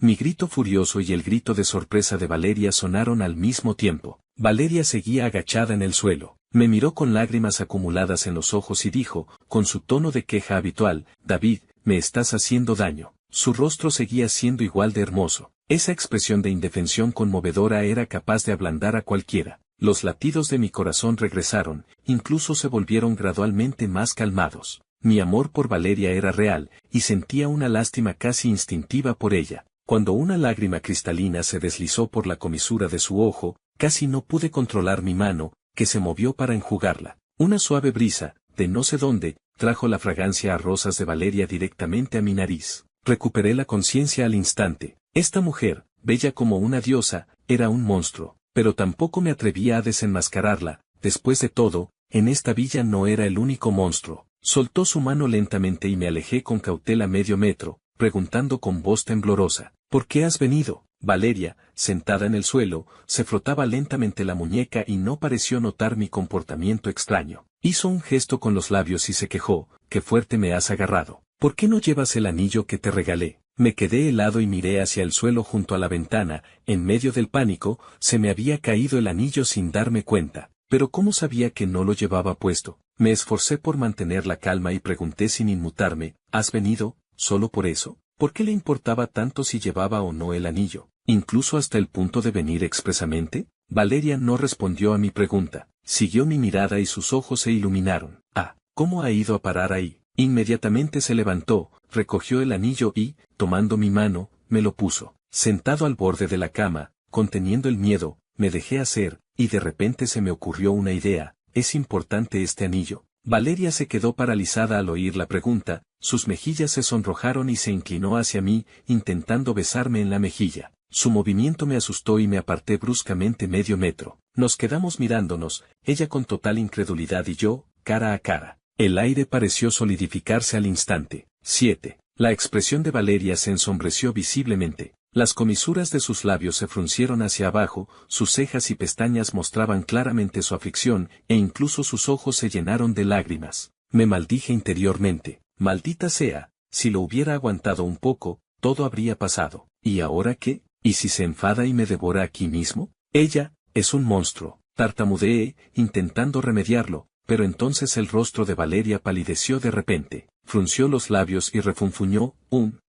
Mi grito furioso y el grito de sorpresa de Valeria sonaron al mismo tiempo. Valeria seguía agachada en el suelo. Me miró con lágrimas acumuladas en los ojos y dijo, con su tono de queja habitual, David, me estás haciendo daño. Su rostro seguía siendo igual de hermoso. Esa expresión de indefensión conmovedora era capaz de ablandar a cualquiera. Los latidos de mi corazón regresaron, incluso se volvieron gradualmente más calmados. Mi amor por Valeria era real, y sentía una lástima casi instintiva por ella. Cuando una lágrima cristalina se deslizó por la comisura de su ojo, casi no pude controlar mi mano, que se movió para enjugarla. Una suave brisa, de no sé dónde, trajo la fragancia a rosas de Valeria directamente a mi nariz. Recuperé la conciencia al instante. Esta mujer, bella como una diosa, era un monstruo, pero tampoco me atrevía a desenmascararla. Después de todo, en esta villa no era el único monstruo. Soltó su mano lentamente y me alejé con cautela medio metro, preguntando con voz temblorosa, ¿por qué has venido? Valeria, sentada en el suelo, se frotaba lentamente la muñeca y no pareció notar mi comportamiento extraño. Hizo un gesto con los labios y se quejó, qué fuerte me has agarrado. ¿Por qué no llevas el anillo que te regalé? Me quedé helado y miré hacia el suelo junto a la ventana. En medio del pánico, se me había caído el anillo sin darme cuenta. Pero ¿cómo sabía que no lo llevaba puesto? Me esforcé por mantener la calma y pregunté sin inmutarme, ¿has venido? ¿Solo por eso? ¿Por qué le importaba tanto si llevaba o no el anillo? ¿Incluso hasta el punto de venir expresamente? Valeria no respondió a mi pregunta. Siguió mi mirada y sus ojos se iluminaron. ¿Cómo ha ido a parar ahí? Inmediatamente se levantó, recogió el anillo y, tomando mi mano, me lo puso. Sentado al borde de la cama, conteniendo el miedo, me dejé hacer, y de repente se me ocurrió una idea. ¿Es importante este anillo? Valeria se quedó paralizada al oír la pregunta, sus mejillas se sonrojaron y se inclinó hacia mí, intentando besarme en la mejilla. Su movimiento me asustó y me aparté bruscamente medio metro. Nos quedamos mirándonos, ella con total incredulidad y yo, cara a cara. El aire pareció solidificarse al instante. 7. La expresión de Valeria se ensombreció visiblemente. Las comisuras de sus labios se fruncieron hacia abajo, sus cejas y pestañas mostraban claramente su aflicción, e incluso sus ojos se llenaron de lágrimas. Me maldije interiormente. Maldita sea, si lo hubiera aguantado un poco, todo habría pasado. ¿Y ahora qué? ¿Y si se enfada y me devora aquí mismo? Ella, es un monstruo. Tartamudeé, intentando remediarlo, pero entonces el rostro de Valeria palideció de repente. Frunció los labios y refunfuñó,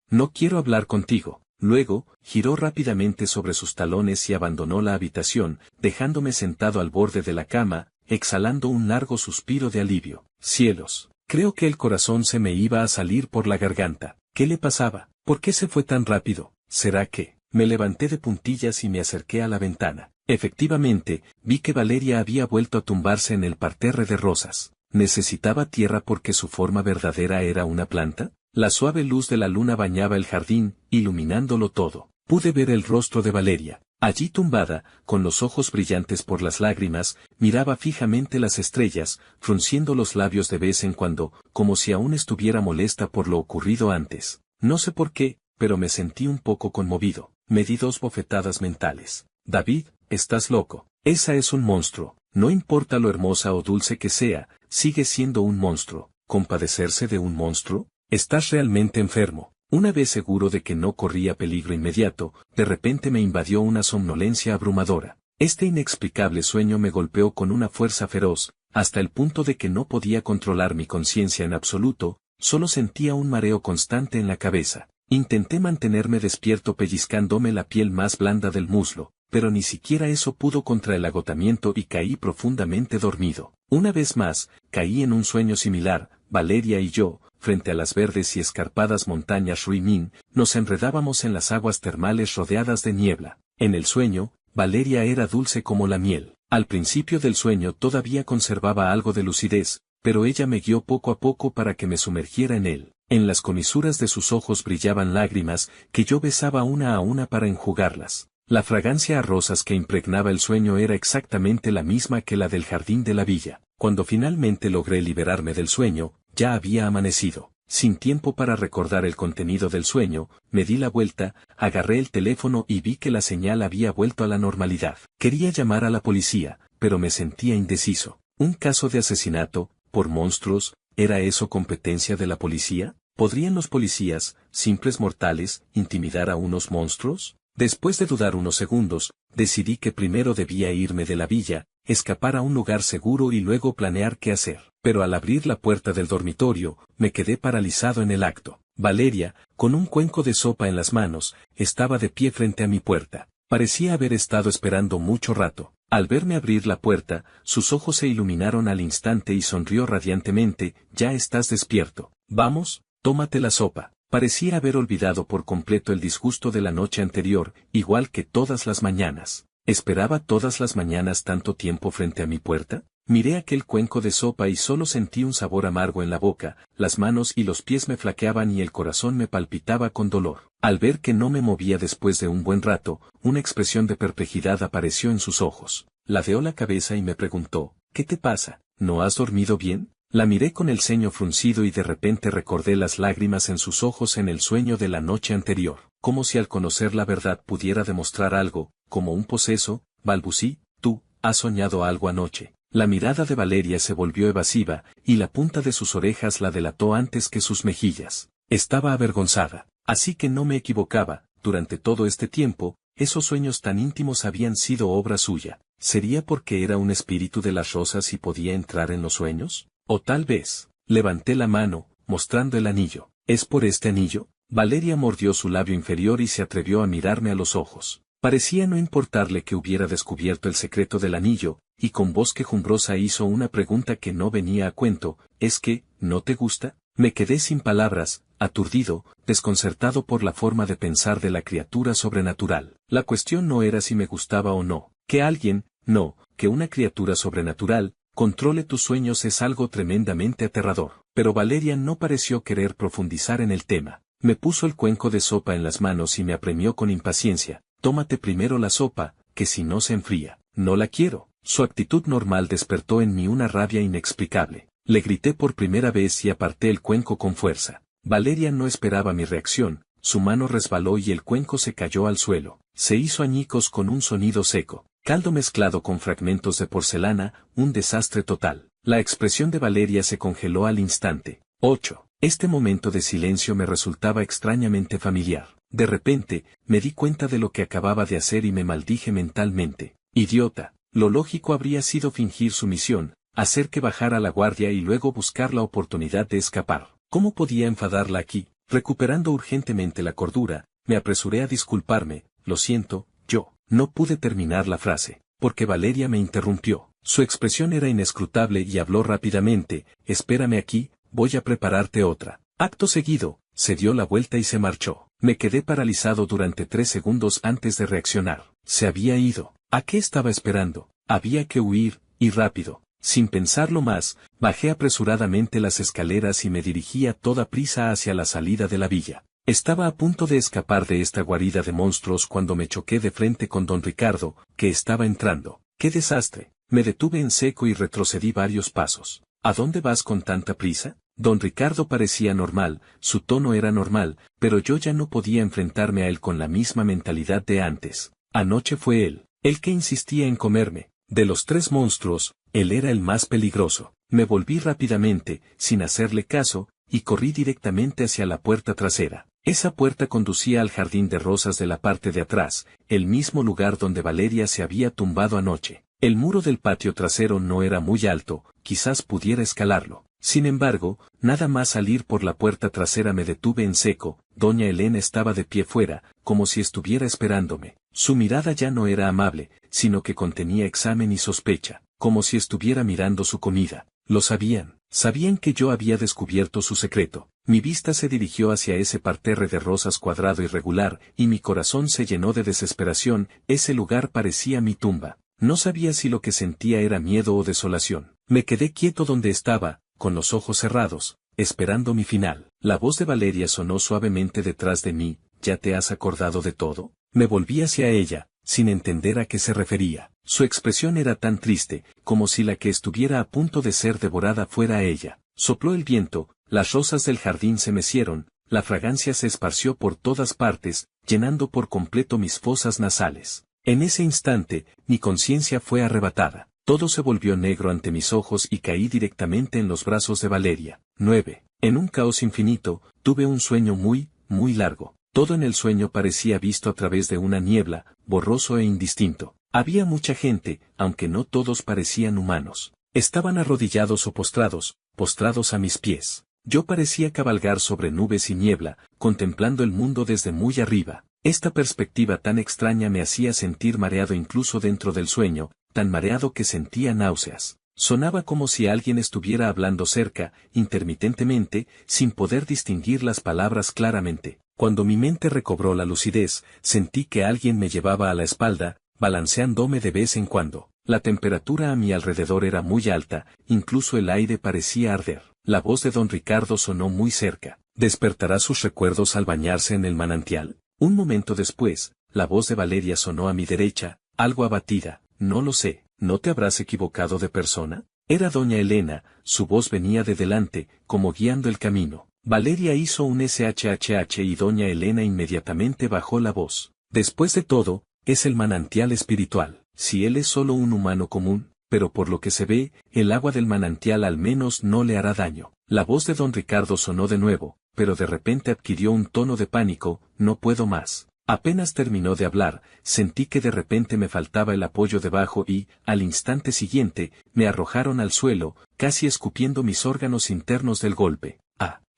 no quiero hablar contigo. Luego, giró rápidamente sobre sus talones y abandonó la habitación, dejándome sentado al borde de la cama, exhalando un largo suspiro de alivio. Cielos, creo que el corazón se me iba a salir por la garganta. ¿Qué le pasaba? ¿Por qué se fue tan rápido? ¿Será que? Me levanté de puntillas y me acerqué a la ventana. Efectivamente, vi que Valeria había vuelto a tumbarse en el parterre de rosas. ¿Necesitaba tierra porque su forma verdadera era una planta? La suave luz de la luna bañaba el jardín, iluminándolo todo. Pude ver el rostro de Valeria. Allí tumbada, con los ojos brillantes por las lágrimas, miraba fijamente las estrellas, frunciendo los labios de vez en cuando, como si aún estuviera molesta por lo ocurrido antes. No sé por qué, pero me sentí un poco conmovido. Me di 2 bofetadas mentales. David, estás loco. Esa es un monstruo. No importa lo hermosa o dulce que sea, sigue siendo un monstruo. ¿Compadecerse de un monstruo? Estás realmente enfermo. Una vez seguro de que no corría peligro inmediato, de repente me invadió una somnolencia abrumadora. Este inexplicable sueño me golpeó con una fuerza feroz, hasta el punto de que no podía controlar mi conciencia en absoluto, solo sentía un mareo constante en la cabeza. Intenté mantenerme despierto pellizcándome la piel más blanda del muslo, pero ni siquiera eso pudo contra el agotamiento y caí profundamente dormido. Una vez más, caí en un sueño similar. Valeria y yo, frente a las verdes y escarpadas montañas Ruimín, nos enredábamos en las aguas termales rodeadas de niebla. En el sueño, Valeria era dulce como la miel. Al principio del sueño todavía conservaba algo de lucidez, pero ella me guió poco a poco para que me sumergiera en él. En las comisuras de sus ojos brillaban lágrimas, que yo besaba una a una para enjugarlas. La fragancia a rosas que impregnaba el sueño era exactamente la misma que la del jardín de la villa. Cuando finalmente logré liberarme del sueño, ya había amanecido. Sin tiempo para recordar el contenido del sueño, me di la vuelta, agarré el teléfono y vi que la señal había vuelto a la normalidad. Quería llamar a la policía, pero me sentía indeciso. ¿Un caso de asesinato, por monstruos, era eso competencia de la policía? ¿Podrían los policías, simples mortales, intimidar a unos monstruos? Después de dudar unos segundos, decidí que primero debía irme de la villa, escapar a un lugar seguro y luego planear qué hacer. Pero al abrir la puerta del dormitorio, me quedé paralizado en el acto. Valeria, con un cuenco de sopa en las manos, estaba de pie frente a mi puerta. Parecía haber estado esperando mucho rato. Al verme abrir la puerta, sus ojos se iluminaron al instante y sonrió radiantemente. «Ya estás despierto. Vamos, tómate la sopa». Parecía haber olvidado por completo el disgusto de la noche anterior, igual que todas las mañanas. ¿Esperaba todas las mañanas tanto tiempo frente a mi puerta? Miré aquel cuenco de sopa y solo sentí un sabor amargo en la boca, las manos y los pies me flaqueaban y el corazón me palpitaba con dolor. Al ver que no me movía después de un buen rato, una expresión de perplejidad apareció en sus ojos. Ladeó la cabeza y me preguntó, «¿Qué te pasa? ¿No has dormido bien?». La miré con el ceño fruncido y de repente recordé las lágrimas en sus ojos en el sueño de la noche anterior. Como si al conocer la verdad pudiera demostrar algo, como un poseso, balbucí, «¿Tú, has soñado algo anoche?». La mirada de Valeria se volvió evasiva, y la punta de sus orejas la delató antes que sus mejillas. Estaba avergonzada. Así que no me equivocaba, durante todo este tiempo, esos sueños tan íntimos habían sido obra suya. ¿Sería porque era un espíritu de las rosas y podía entrar en los sueños? O tal vez, levanté la mano, mostrando el anillo. ¿Es por este anillo? Valeria mordió su labio inferior y se atrevió a mirarme a los ojos. Parecía no importarle que hubiera descubierto el secreto del anillo, y con voz quejumbrosa hizo una pregunta que no venía a cuento, ¿es que, no te gusta? Me quedé sin palabras, aturdido, desconcertado por la forma de pensar de la criatura sobrenatural. La cuestión no era si me gustaba o no, que alguien, no, que una criatura sobrenatural, controle tus sueños es algo tremendamente aterrador. Pero Valeria no pareció querer profundizar en el tema. Me puso el cuenco de sopa en las manos y me apremió con impaciencia. «Tómate primero la sopa, que si no se enfría». «No la quiero». Su actitud normal despertó en mí una rabia inexplicable. Le grité por primera vez y aparté el cuenco con fuerza. Valeria no esperaba mi reacción, su mano resbaló y el cuenco se cayó al suelo. Se hizo añicos con un sonido seco. Caldo mezclado con fragmentos de porcelana, un desastre total. La expresión de Valeria se congeló al instante. 8. Este momento de silencio me resultaba extrañamente familiar. De repente, me di cuenta de lo que acababa de hacer y me maldije mentalmente. Idiota. Lo lógico habría sido fingir sumisión, hacer que bajara la guardia y luego buscar la oportunidad de escapar. ¿Cómo podía enfadarla aquí? Recuperando urgentemente la cordura, me apresuré a disculparme. «Lo siento, yo». No pude terminar la frase, porque Valeria me interrumpió. Su expresión era inescrutable y habló rápidamente. «Espérame aquí, voy a prepararte otra». Acto seguido, se dio la vuelta y se marchó. Me quedé paralizado durante 3 segundos antes de reaccionar. Se había ido. ¿A qué estaba esperando? Había que huir, y rápido. Sin pensarlo más, bajé apresuradamente las escaleras y me dirigí a toda prisa hacia la salida de la villa. Estaba a punto de escapar de esta guarida de monstruos cuando me choqué de frente con don Ricardo, que estaba entrando. ¡Qué desastre! Me detuve en seco y retrocedí varios pasos. ¿A dónde vas con tanta prisa? Don Ricardo parecía normal, su tono era normal, pero yo ya no podía enfrentarme a él con la misma mentalidad de antes. Anoche fue él, el que insistía en comerme. De los 3 monstruos, él era el más peligroso. Me volví rápidamente, sin hacerle caso, y corrí directamente hacia la puerta trasera. Esa puerta conducía al jardín de rosas de la parte de atrás, el mismo lugar donde Valeria se había tumbado anoche. El muro del patio trasero no era muy alto, quizás pudiera escalarlo. Sin embargo, nada más salir por la puerta trasera me detuve en seco. Doña Elena estaba de pie fuera, como si estuviera esperándome. Su mirada ya no era amable, sino que contenía examen y sospecha, como si estuviera mirando su comida. Lo sabían. Sabían que yo había descubierto su secreto. Mi vista se dirigió hacia ese parterre de rosas cuadrado y regular, y mi corazón se llenó de desesperación. Ese lugar parecía mi tumba. No sabía si lo que sentía era miedo o desolación. Me quedé quieto donde estaba, con los ojos cerrados, esperando mi final. La voz de Valeria sonó suavemente detrás de mí. ¿Ya te has acordado de todo? Me volví hacia ella, sin entender a qué se refería. Su expresión era tan triste, como si la que estuviera a punto de ser devorada fuera ella. Sopló el viento, las rosas del jardín se mecieron, la fragancia se esparció por todas partes, llenando por completo mis fosas nasales. En ese instante, mi conciencia fue arrebatada. Todo se volvió negro ante mis ojos y caí directamente en los brazos de Valeria. 9. En un caos infinito, tuve un sueño muy, muy largo. Todo en el sueño parecía visto a través de una niebla, borroso e indistinto. Había mucha gente, aunque no todos parecían humanos. Estaban arrodillados o postrados a mis pies. Yo parecía cabalgar sobre nubes y niebla, contemplando el mundo desde muy arriba. Esta perspectiva tan extraña me hacía sentir mareado incluso dentro del sueño, tan mareado que sentía náuseas. Sonaba como si alguien estuviera hablando cerca, intermitentemente, sin poder distinguir las palabras claramente. Cuando mi mente recobró la lucidez, sentí que alguien me llevaba a la espalda, balanceándome de vez en cuando. La temperatura a mi alrededor era muy alta, incluso el aire parecía arder. La voz de don Ricardo sonó muy cerca. ¿Despertará sus recuerdos al bañarse en el manantial? Un momento después, la voz de Valeria sonó a mi derecha, algo abatida. No lo sé, ¿no te habrás equivocado de persona? Era doña Elena, su voz venía de delante, como guiando el camino. Valeria hizo un SHHH y doña Elena inmediatamente bajó la voz. Después de todo, es el manantial espiritual. Si él es solo un humano común, pero por lo que se ve, el agua del manantial al menos no le hará daño. La voz de don Ricardo sonó de nuevo, pero de repente adquirió un tono de pánico. No puedo más. Apenas terminó de hablar, sentí que de repente me faltaba el apoyo debajo y, al instante siguiente, me arrojaron al suelo, casi escupiendo mis órganos internos del golpe.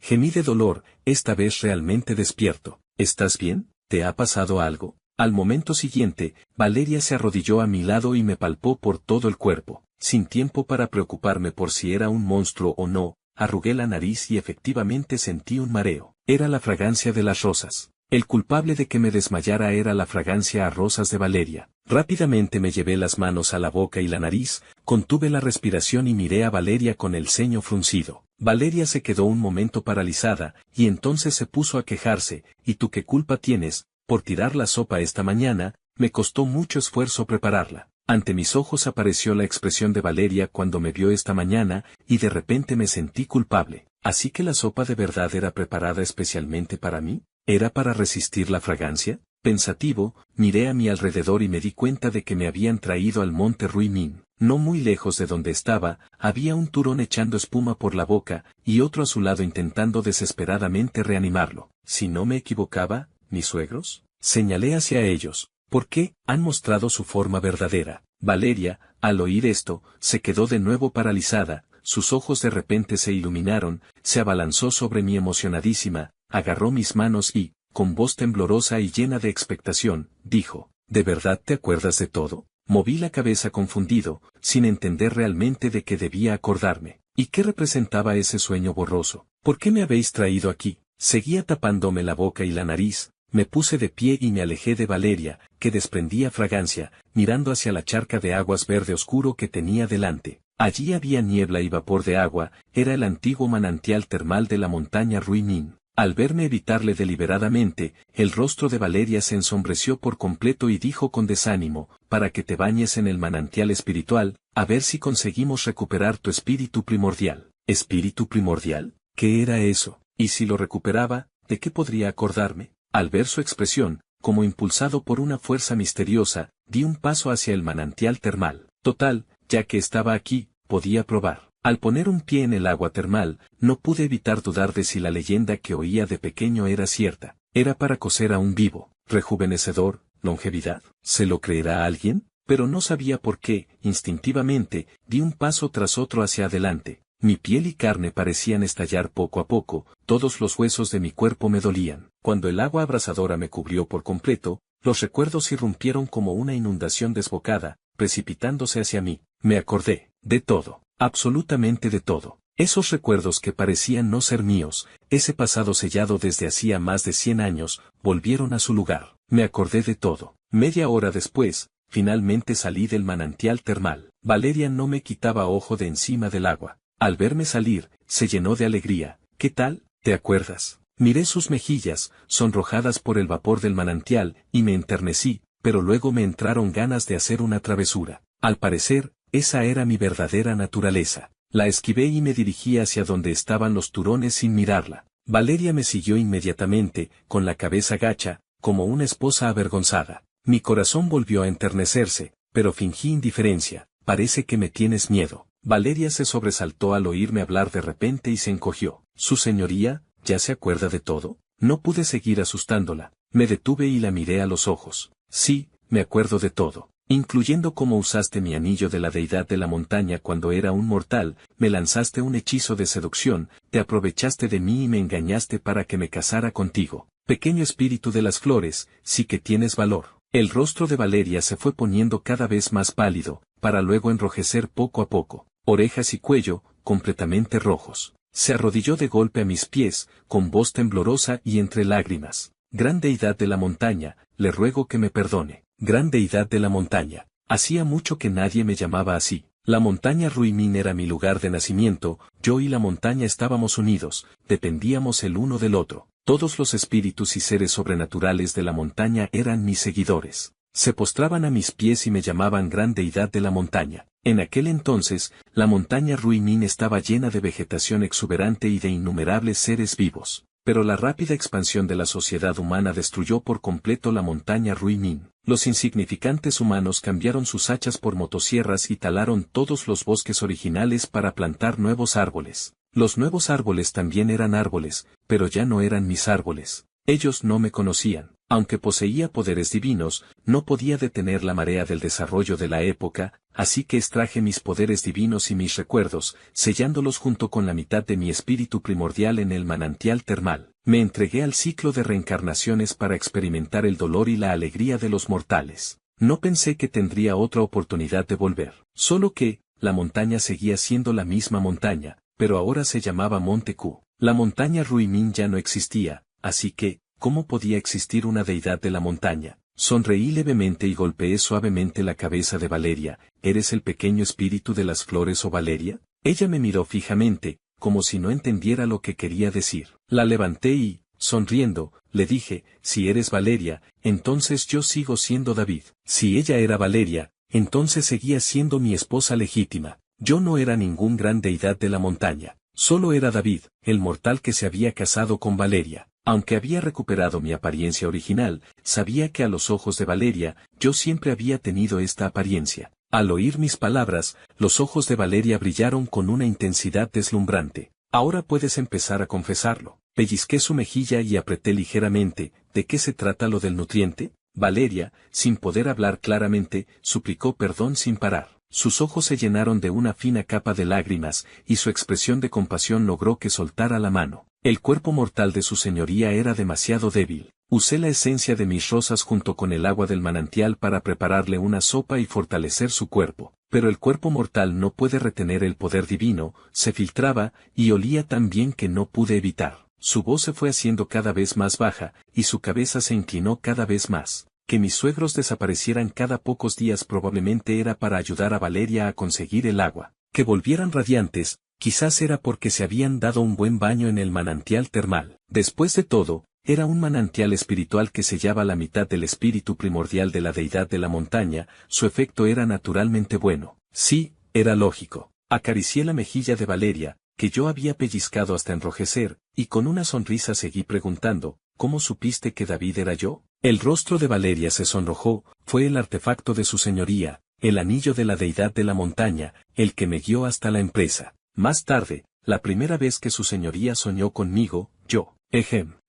Gemí de dolor, esta vez realmente despierto. ¿Estás bien? ¿Te ha pasado algo? Al momento siguiente, Valeria se arrodilló a mi lado y me palpó por todo el cuerpo. Sin tiempo para preocuparme por si era un monstruo o no, arrugué la nariz y efectivamente sentí un mareo. Era la fragancia de las rosas. El culpable de que me desmayara era la fragancia a rosas de Valeria. Rápidamente me llevé las manos a la boca y la nariz, contuve la respiración y miré a Valeria con el ceño fruncido. Valeria se quedó un momento paralizada, y entonces se puso a quejarse. ¿Y tú qué culpa tienes, por tirar la sopa esta mañana? Me costó mucho esfuerzo prepararla. Ante mis ojos apareció la expresión de Valeria cuando me vio esta mañana, y de repente me sentí culpable. ¿Así que la sopa de verdad era preparada especialmente para mí? ¿Era para resistir la fragancia? Pensativo, miré a mi alrededor y me di cuenta de que me habían traído al monte Ruy Min. No muy lejos de donde estaba, había un turón echando espuma por la boca, y otro a su lado intentando desesperadamente reanimarlo. Si no me equivocaba, ¿mis suegros? Señalé hacia ellos. ¿Por qué? Han mostrado su forma verdadera. Valeria, al oír esto, se quedó de nuevo paralizada, sus ojos de repente se iluminaron, se abalanzó sobre mí emocionadísima, agarró mis manos y, con voz temblorosa y llena de expectación, dijo, ¿de verdad te acuerdas de todo? Moví la cabeza confundido, sin entender realmente de qué debía acordarme. ¿Y qué representaba ese sueño borroso? ¿Por qué me habéis traído aquí? Seguía tapándome la boca y la nariz. Me puse de pie y me alejé de Valeria, que desprendía fragancia, mirando hacia la charca de aguas verde oscuro que tenía delante. Allí había niebla y vapor de agua, era el antiguo manantial termal de la montaña Ruy Min. Al verme evitarle deliberadamente, el rostro de Valeria se ensombreció por completo y dijo con desánimo, para que te bañes en el manantial espiritual, a ver si conseguimos recuperar tu espíritu primordial. ¿Espíritu primordial? ¿Qué era eso? Y si lo recuperaba, ¿de qué podría acordarme? Al ver su expresión, como impulsado por una fuerza misteriosa, di un paso hacia el manantial termal. Total, ya que estaba aquí, podía probar. Al poner un pie en el agua termal, no pude evitar dudar de si la leyenda que oía de pequeño era cierta. Era para cocer a un vivo, rejuvenecedor, longevidad. ¿Se lo creerá alguien? Pero no sabía por qué, instintivamente, di un paso tras otro hacia adelante. Mi piel y carne parecían estallar poco a poco, todos los huesos de mi cuerpo me dolían. Cuando el agua abrasadora me cubrió por completo, Los recuerdos irrumpieron como una inundación desbocada, precipitándose hacia mí. Me acordé, de todo, absolutamente de todo. Esos recuerdos que parecían no ser míos, ese pasado sellado desde hacía más de 100 años, volvieron a su lugar. Me acordé de todo. Media hora después, finalmente salí del manantial termal. Valeria no me quitaba ojo de encima del agua. Al verme salir, se llenó de alegría. ¿Qué tal? ¿Te acuerdas? Miré sus mejillas, sonrojadas por el vapor del manantial, y me enternecí, pero luego me entraron ganas de hacer una travesura. Al parecer, esa era mi verdadera naturaleza. La esquivé y me dirigí hacia donde estaban los turones sin mirarla. Valeria me siguió inmediatamente, con la cabeza gacha, como una esposa avergonzada. Mi corazón volvió a enternecerse, pero fingí indiferencia. Parece que me tienes miedo. Valeria se sobresaltó al oírme hablar de repente y se encogió. Su señoría, ¿ya se acuerda de todo? No pude seguir asustándola. Me detuve y la miré a los ojos. Sí, me acuerdo de todo. Incluyendo cómo usaste mi anillo de la deidad de la montaña cuando era un mortal, me lanzaste un hechizo de seducción, te aprovechaste de mí y me engañaste para que me casara contigo. Pequeño espíritu de las flores, sí que tienes valor. El rostro de Valeria se fue poniendo cada vez más pálido, para luego enrojecer poco a poco, orejas y cuello, completamente rojos. Se arrodilló de golpe a mis pies, con voz temblorosa y entre lágrimas. Gran deidad de la montaña, le ruego que me perdone. Gran deidad de la montaña. Hacía mucho que nadie me llamaba así. La montaña Ruimin era mi lugar de nacimiento, yo y la montaña estábamos unidos, dependíamos el uno del otro. Todos los espíritus y seres sobrenaturales de la montaña eran mis seguidores. Se postraban a mis pies y me llamaban gran deidad de la montaña. En aquel entonces, la montaña Ruimin estaba llena de vegetación exuberante y de innumerables seres vivos. Pero la rápida expansión de la sociedad humana destruyó por completo la montaña Ruimin. Los insignificantes humanos cambiaron sus hachas por motosierras y talaron todos los bosques originales para plantar nuevos árboles. Los nuevos árboles también eran árboles, pero ya no eran mis árboles. Ellos no me conocían. Aunque poseía poderes divinos, no podía detener la marea del desarrollo de la época, así que extraje mis poderes divinos y mis recuerdos, sellándolos junto con la mitad de mi espíritu primordial en el manantial termal. Me entregué al ciclo de reencarnaciones para experimentar el dolor y la alegría de los mortales. No pensé que tendría otra oportunidad de volver. Solo que, la montaña seguía siendo la misma montaña, pero ahora se llamaba Monte Q. La montaña Ruimin ya no existía, así que, ¿cómo podía existir una deidad de la montaña? Sonreí levemente y golpeé suavemente la cabeza de Valeria. ¿Eres el pequeño espíritu de las flores o Valeria? Ella me miró fijamente, como si no entendiera lo que quería decir. La levanté y, sonriendo, le dije, si eres Valeria, entonces yo sigo siendo David. Si ella era Valeria, entonces seguía siendo mi esposa legítima. Yo no era ningún gran deidad de la montaña. Solo era David, el mortal que se había casado con Valeria. Aunque había recuperado mi apariencia original, sabía que a los ojos de Valeria, yo siempre había tenido esta apariencia. Al oír mis palabras, los ojos de Valeria brillaron con una intensidad deslumbrante. Ahora puedes empezar a confesarlo. Pellizqué su mejilla y apreté ligeramente. ¿De qué se trata lo del nutriente? Valeria, sin poder hablar claramente, suplicó perdón sin parar. Sus ojos se llenaron de una fina capa de lágrimas, y su expresión de compasión logró que soltara la mano. El cuerpo mortal de su señoría era demasiado débil. Usé la esencia de mis rosas junto con el agua del manantial para prepararle una sopa y fortalecer su cuerpo. Pero el cuerpo mortal no puede retener el poder divino, se filtraba, y olía tan bien que no pude evitar. Su voz se fue haciendo cada vez más baja, y su cabeza se inclinó cada vez más. Que mis suegros desaparecieran cada pocos días probablemente era para ayudar a Valeria a conseguir el agua. Que volvieran radiantes, quizás era porque se habían dado un buen baño en el manantial termal. Después de todo, era un manantial espiritual que sellaba la mitad del espíritu primordial de la deidad de la montaña, su efecto era naturalmente bueno. Sí, era lógico. Acaricié la mejilla de Valeria, que yo había pellizcado hasta enrojecer, y con una sonrisa seguí preguntando, ¿cómo supiste que David era yo? El rostro de Valeria se sonrojó, fue el artefacto de su señoría, el anillo de la deidad de la montaña, el que me guió hasta la empresa. Más tarde, la primera vez que su señoría soñó conmigo,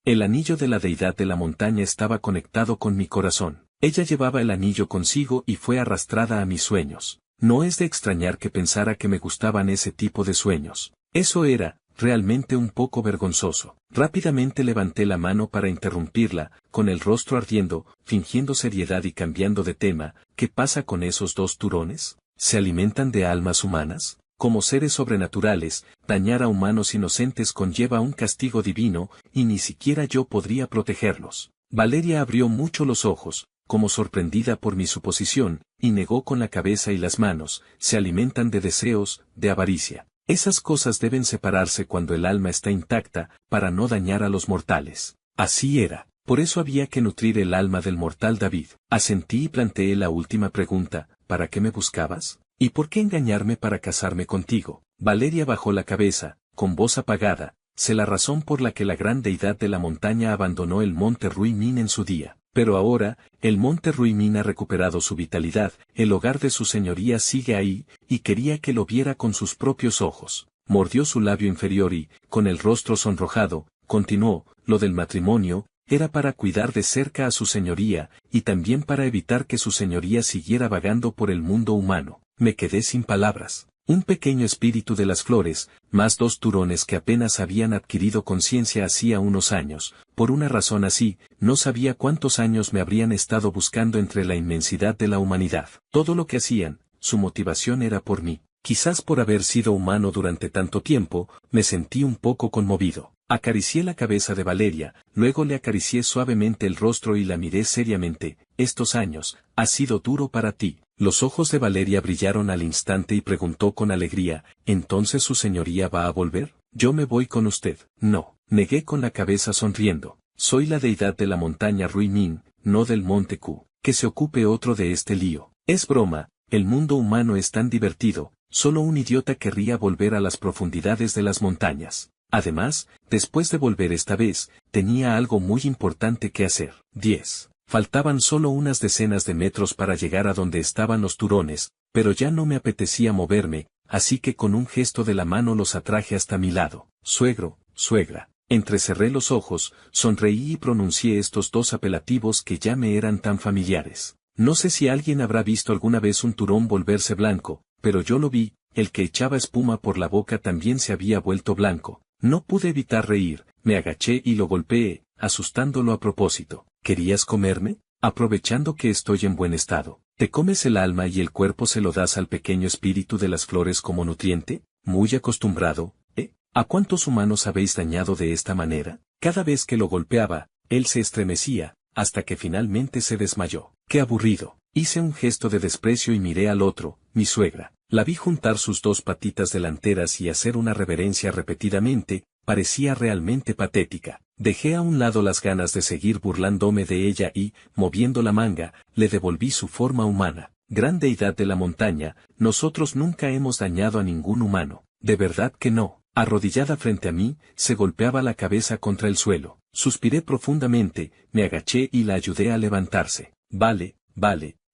el anillo de la deidad de la montaña estaba conectado con mi corazón. Ella llevaba el anillo consigo y fue arrastrada a mis sueños. No es de extrañar que pensara que me gustaban ese tipo de sueños. Eso era, realmente un poco vergonzoso. Rápidamente levanté la mano para interrumpirla, con el rostro ardiendo, fingiendo seriedad y cambiando de tema. ¿Qué pasa con esos dos turones? ¿Se alimentan de almas humanas? Como seres sobrenaturales, dañar a humanos inocentes conlleva un castigo divino, y ni siquiera yo podría protegerlos. Valeria abrió mucho los ojos, como sorprendida por mi suposición, y negó con la cabeza y las manos. Se alimentan de deseos, de avaricia. Esas cosas deben separarse cuando el alma está intacta, para no dañar a los mortales. Así era. Por eso había que nutrir el alma del mortal David. Asentí y planteé la última pregunta: ¿para qué me buscabas? ¿Y por qué engañarme para casarme contigo? Valeria bajó la cabeza, con voz apagada. Sé la razón por la que la gran deidad de la montaña abandonó el monte Ruimin en su día. Pero ahora, el monte Ruimin ha recuperado su vitalidad, el hogar de su señoría sigue ahí, y quería que lo viera con sus propios ojos. Mordió su labio inferior y, con el rostro sonrojado, continuó: lo del matrimonio era para cuidar de cerca a su señoría, y también para evitar que su señoría siguiera vagando por el mundo humano. Me quedé sin palabras. Un pequeño espíritu de las flores, más dos turones que apenas habían adquirido conciencia hacía unos años. Por una razón así, no sabía cuántos años me habrían estado buscando entre la inmensidad de la humanidad. Todo lo que hacían, su motivación era por mí. Quizás por haber sido humano durante tanto tiempo, me sentí un poco conmovido. Acaricié la cabeza de Valeria, luego le acaricié suavemente el rostro y la miré seriamente. Estos años, ha sido duro para ti. Los ojos de Valeria brillaron al instante y preguntó con alegría: ¿entonces su señoría va a volver? Yo me voy con usted. No, negué con la cabeza sonriendo. Soy la deidad de la montaña Ruimin, no del monte Q. Que se ocupe otro de este lío. Es broma, el mundo humano es tan divertido, solo un idiota querría volver a las profundidades de las montañas. Además, después de volver esta vez, tenía algo muy importante que hacer. 10. Faltaban solo unas decenas de metros para llegar a donde estaban los turones, pero ya no me apetecía moverme, así que con un gesto de la mano los atraje hasta mi lado. Suegro, suegra. Entrecerré los ojos, sonreí y pronuncié estos dos apelativos que ya me eran tan familiares. No sé si alguien habrá visto alguna vez un turón volverse blanco, pero yo lo vi. El que echaba espuma por la boca también se había vuelto blanco. No pude evitar reír, me agaché y lo golpeé, asustándolo a propósito. ¿Querías comerme? Aprovechando que estoy en buen estado, ¿te comes el alma y el cuerpo se lo das al pequeño espíritu de las flores como nutriente? Muy acostumbrado, ¿eh? ¿A cuántos humanos habéis dañado de esta manera? Cada vez que lo golpeaba, él se estremecía, hasta que finalmente se desmayó. ¡Qué aburrido! Hice un gesto de desprecio y miré al otro, mi suegra. La vi juntar sus dos patitas delanteras y hacer una reverencia repetidamente. Parecía realmente patética. Dejé a un lado las ganas de seguir burlándome de ella y, moviendo la manga, le devolví su forma humana. Gran deidad de la montaña, nosotros nunca hemos dañado a ningún humano. De verdad que no. Arrodillada frente a mí, se golpeaba la cabeza contra el suelo. Suspiré profundamente, me agaché y la ayudé a levantarse. Vale,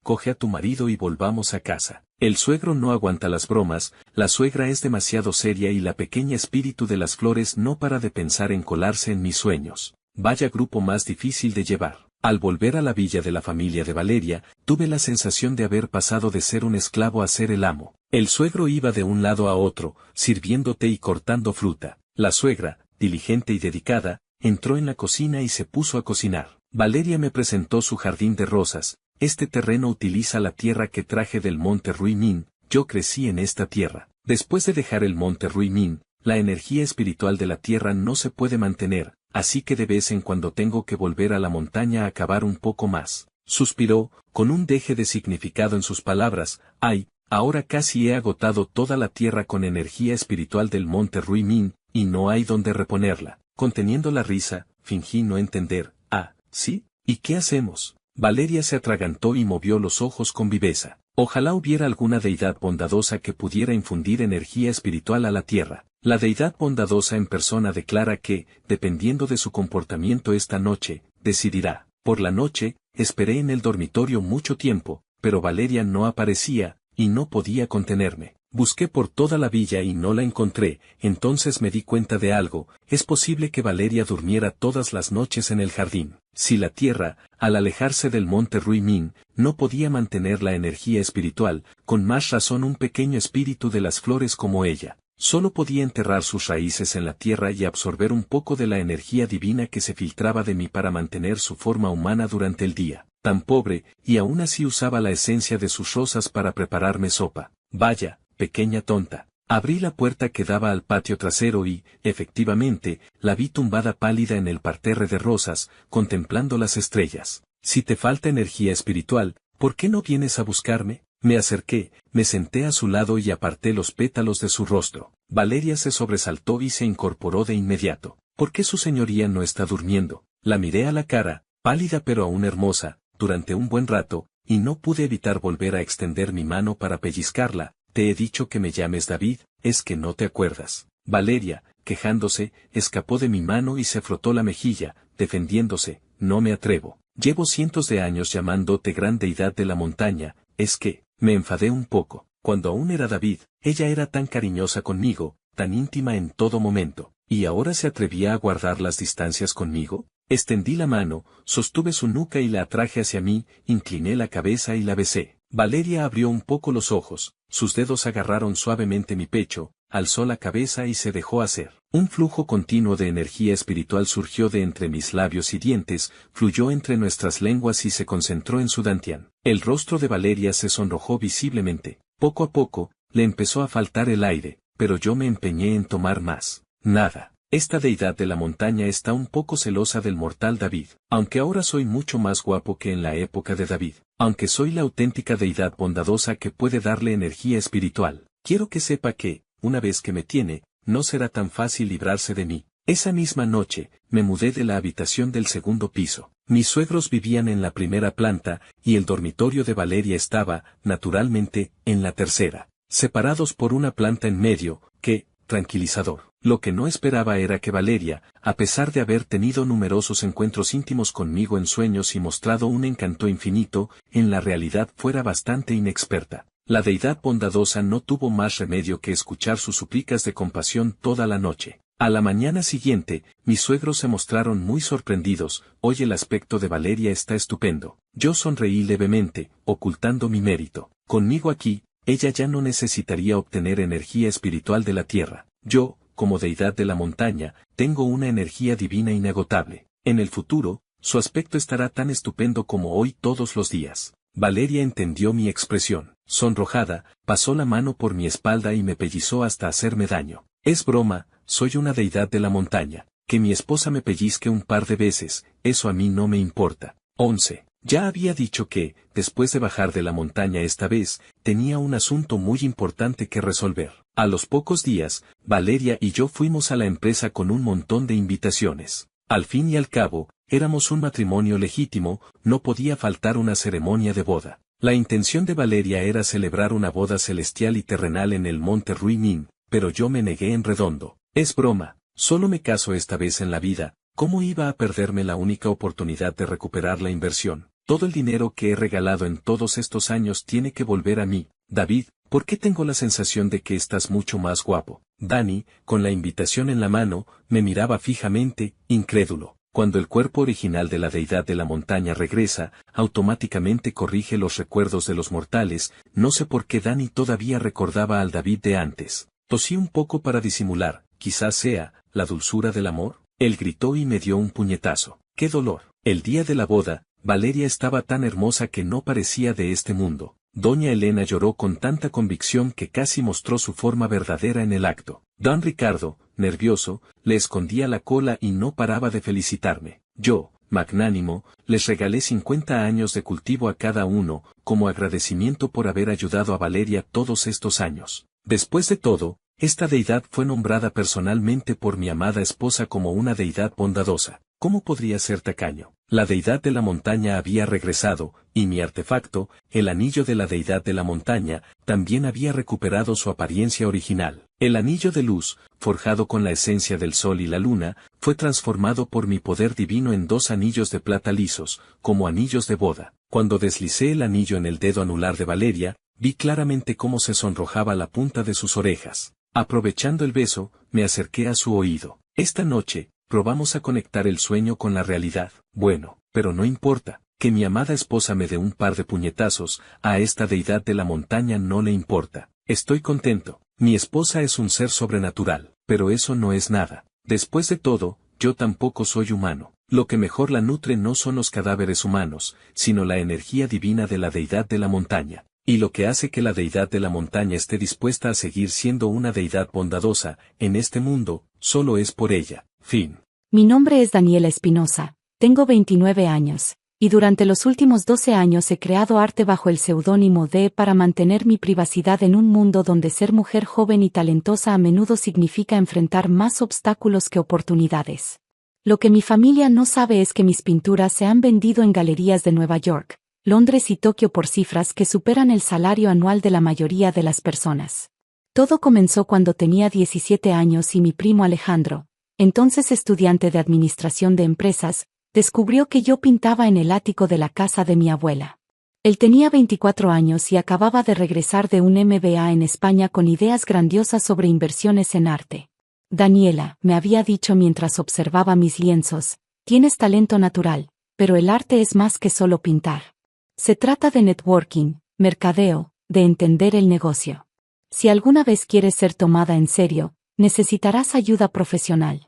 coge a tu marido y volvamos a casa. El suegro no aguanta las bromas, la suegra es demasiado seria y la pequeña espíritu de las flores no para de pensar en colarse en mis sueños. Vaya grupo más difícil de llevar. Al volver a la villa de la familia de Valeria, tuve la sensación de haber pasado de ser un esclavo a ser el amo. El suegro iba de un lado a otro, sirviendo té y cortando fruta. La suegra, diligente y dedicada, entró en la cocina y se puso a cocinar. Valeria me presentó su jardín de rosas. Este terreno utiliza la tierra que traje del monte Ruimin. Yo crecí en esta tierra. Después de dejar el monte Ruimin, la energía espiritual de la tierra no se puede mantener, así que de vez en cuando tengo que volver a la montaña a cavar un poco más. Suspiró, con un deje de significado en sus palabras. Ay, ahora casi he agotado toda la tierra con energía espiritual del monte Ruimin, y no hay donde reponerla. Conteniendo la risa, fingí no entender. Ah, ¿sí? ¿Y qué hacemos? Valeria se atragantó y movió los ojos con viveza. Ojalá hubiera alguna deidad bondadosa que pudiera infundir energía espiritual a la tierra. La deidad bondadosa en persona declara que, dependiendo de su comportamiento esta noche, decidirá. Por la noche, esperé en el dormitorio mucho tiempo, pero Valeria no aparecía, y no podía contenerme. Busqué por toda la villa y no la encontré, entonces me di cuenta de algo. Es posible que Valeria durmiera todas las noches en el jardín. Si la tierra, al alejarse del monte Ruimin, no podía mantener la energía espiritual, con más razón un pequeño espíritu de las flores como ella. Solo podía enterrar sus raíces en la tierra y absorber un poco de la energía divina que se filtraba de mí para mantener su forma humana durante el día. Tan pobre, y aún así usaba la esencia de sus rosas para prepararme sopa. Vaya, pequeña tonta. Abrí la puerta que daba al patio trasero y, efectivamente, la vi tumbada pálida en el parterre de rosas, contemplando las estrellas. Si te falta energía espiritual, ¿por qué no vienes a buscarme? Me acerqué, me senté a su lado y aparté los pétalos de su rostro. Valeria se sobresaltó y se incorporó de inmediato. ¿Por qué su señoría no está durmiendo? La miré a la cara, pálida pero aún hermosa, durante un buen rato, y no pude evitar volver a extender mi mano para pellizcarla. Te he dicho que me llames David, ¿es que no te acuerdas? Valeria, quejándose, escapó de mi mano y se frotó la mejilla, defendiéndose. No me atrevo. Llevo cientos de años llamándote gran deidad de la montaña. Es que, me enfadé un poco. Cuando aún era David, ella era tan cariñosa conmigo, tan íntima en todo momento, ¿y ahora se atrevía a guardar las distancias conmigo? Extendí la mano, sostuve su nuca y la atraje hacia mí, incliné la cabeza y la besé. Valeria abrió un poco los ojos, sus dedos agarraron suavemente mi pecho, alzó la cabeza y se dejó hacer. Un flujo continuo de energía espiritual surgió de entre mis labios y dientes, fluyó entre nuestras lenguas y se concentró en su dantián. El rostro de Valeria se sonrojó visiblemente. Poco a poco, le empezó a faltar el aire, pero yo me empeñé en tomar más. Nada. Esta deidad de la montaña está un poco celosa del mortal David, aunque ahora soy mucho más guapo que en la época de David, aunque soy la auténtica deidad bondadosa que puede darle energía espiritual. Quiero que sepa que, una vez que me tiene, no será tan fácil librarse de mí. Esa misma noche, me mudé de la habitación del segundo piso. Mis suegros vivían en la primera planta, y el dormitorio de Valeria estaba, naturalmente, en la tercera, separados por una planta en medio, que, tranquilizador. Lo que no esperaba era que Valeria, a pesar de haber tenido numerosos encuentros íntimos conmigo en sueños y mostrado un encanto infinito, en la realidad fuera bastante inexperta. La deidad bondadosa no tuvo más remedio que escuchar sus súplicas de compasión toda la noche. A la mañana siguiente, mis suegros se mostraron muy sorprendidos. Hoy el aspecto de Valeria está estupendo. Yo sonreí levemente, ocultando mi mérito. Conmigo aquí, ella ya no necesitaría obtener energía espiritual de la tierra. Yo, como deidad de la montaña, tengo una energía divina inagotable. En el futuro, su aspecto estará tan estupendo como hoy todos los días. Valeria entendió mi expresión. Sonrojada, pasó la mano por mi espalda y me pellizcó hasta hacerme daño. Es broma, soy una deidad de la montaña. Que mi esposa me pellizque un par de veces, eso a mí no me importa. 11. Ya había dicho que, después de bajar de la montaña esta vez, tenía un asunto muy importante que resolver. A los pocos días, Valeria y yo fuimos a la empresa con un montón de invitaciones. Al fin y al cabo, éramos un matrimonio legítimo, no podía faltar una ceremonia de boda. La intención de Valeria era celebrar una boda celestial y terrenal en el monte Ruinín, pero yo me negué en redondo. Es broma, solo me caso esta vez en la vida. ¿Cómo iba a perderme la única oportunidad de recuperar la inversión? Todo el dinero que he regalado en todos estos años tiene que volver a mí. David, ¿por qué tengo la sensación de que estás mucho más guapo? Dani, con la invitación en la mano, me miraba fijamente, incrédulo. Cuando el cuerpo original de la deidad de la montaña regresa, automáticamente corrige los recuerdos de los mortales. No sé por qué Dani todavía recordaba al David de antes. Tosí un poco para disimular, quizás sea, la dulzura del amor. Él gritó y me dio un puñetazo. ¡Qué dolor! El día de la boda, Valeria estaba tan hermosa que no parecía de este mundo. Doña Elena lloró con tanta convicción que casi mostró su forma verdadera en el acto. Don Ricardo, nervioso, le escondía la cola y no paraba de felicitarme. Yo, magnánimo, les regalé 50 años de cultivo a cada uno, como agradecimiento por haber ayudado a Valeria todos estos años. Después de todo, esta deidad fue nombrada personalmente por mi amada esposa como una deidad bondadosa. ¿Cómo podría ser tacaño? La deidad de la montaña había regresado, y mi artefacto, el anillo de la deidad de la montaña, también había recuperado su apariencia original. El anillo de luz, forjado con la esencia del sol y la luna, fue transformado por mi poder divino en 2 anillos de plata lisos, como anillos de boda. Cuando deslicé el anillo en el dedo anular de Valeria, vi claramente cómo se sonrojaba la punta de sus orejas. Aprovechando el beso, me acerqué a su oído. Esta noche, probamos a conectar el sueño con la realidad. Bueno, pero no importa, que mi amada esposa me dé un par de puñetazos, a esta deidad de la montaña no le importa. Estoy contento. Mi esposa es un ser sobrenatural, pero eso no es nada. Después de todo, yo tampoco soy humano. Lo que mejor la nutre no son los cadáveres humanos, sino la energía divina de la deidad de la montaña. Y lo que hace que la deidad de la montaña esté dispuesta a seguir siendo una deidad bondadosa, en este mundo, solo es por ella. Fin. Mi nombre es Daniela Espinosa, tengo 29 años, y durante los últimos 12 años he creado arte bajo el seudónimo de para mantener mi privacidad en un mundo donde ser mujer joven y talentosa a menudo significa enfrentar más obstáculos que oportunidades. Lo que mi familia no sabe es que mis pinturas se han vendido en galerías de Nueva York, Londres y Tokio por cifras que superan el salario anual de la mayoría de las personas. Todo comenzó cuando tenía 17 años y mi primo Alejandro, entonces estudiante de administración de empresas, descubrió que yo pintaba en el ático de la casa de mi abuela. Él tenía 24 años y acababa de regresar de un MBA en España con ideas grandiosas sobre inversiones en arte. Daniela, me había dicho mientras observaba mis lienzos, tienes talento natural, pero el arte es más que solo pintar. Se trata de networking, mercadeo, de entender el negocio. Si alguna vez quieres ser tomada en serio, necesitarás ayuda profesional.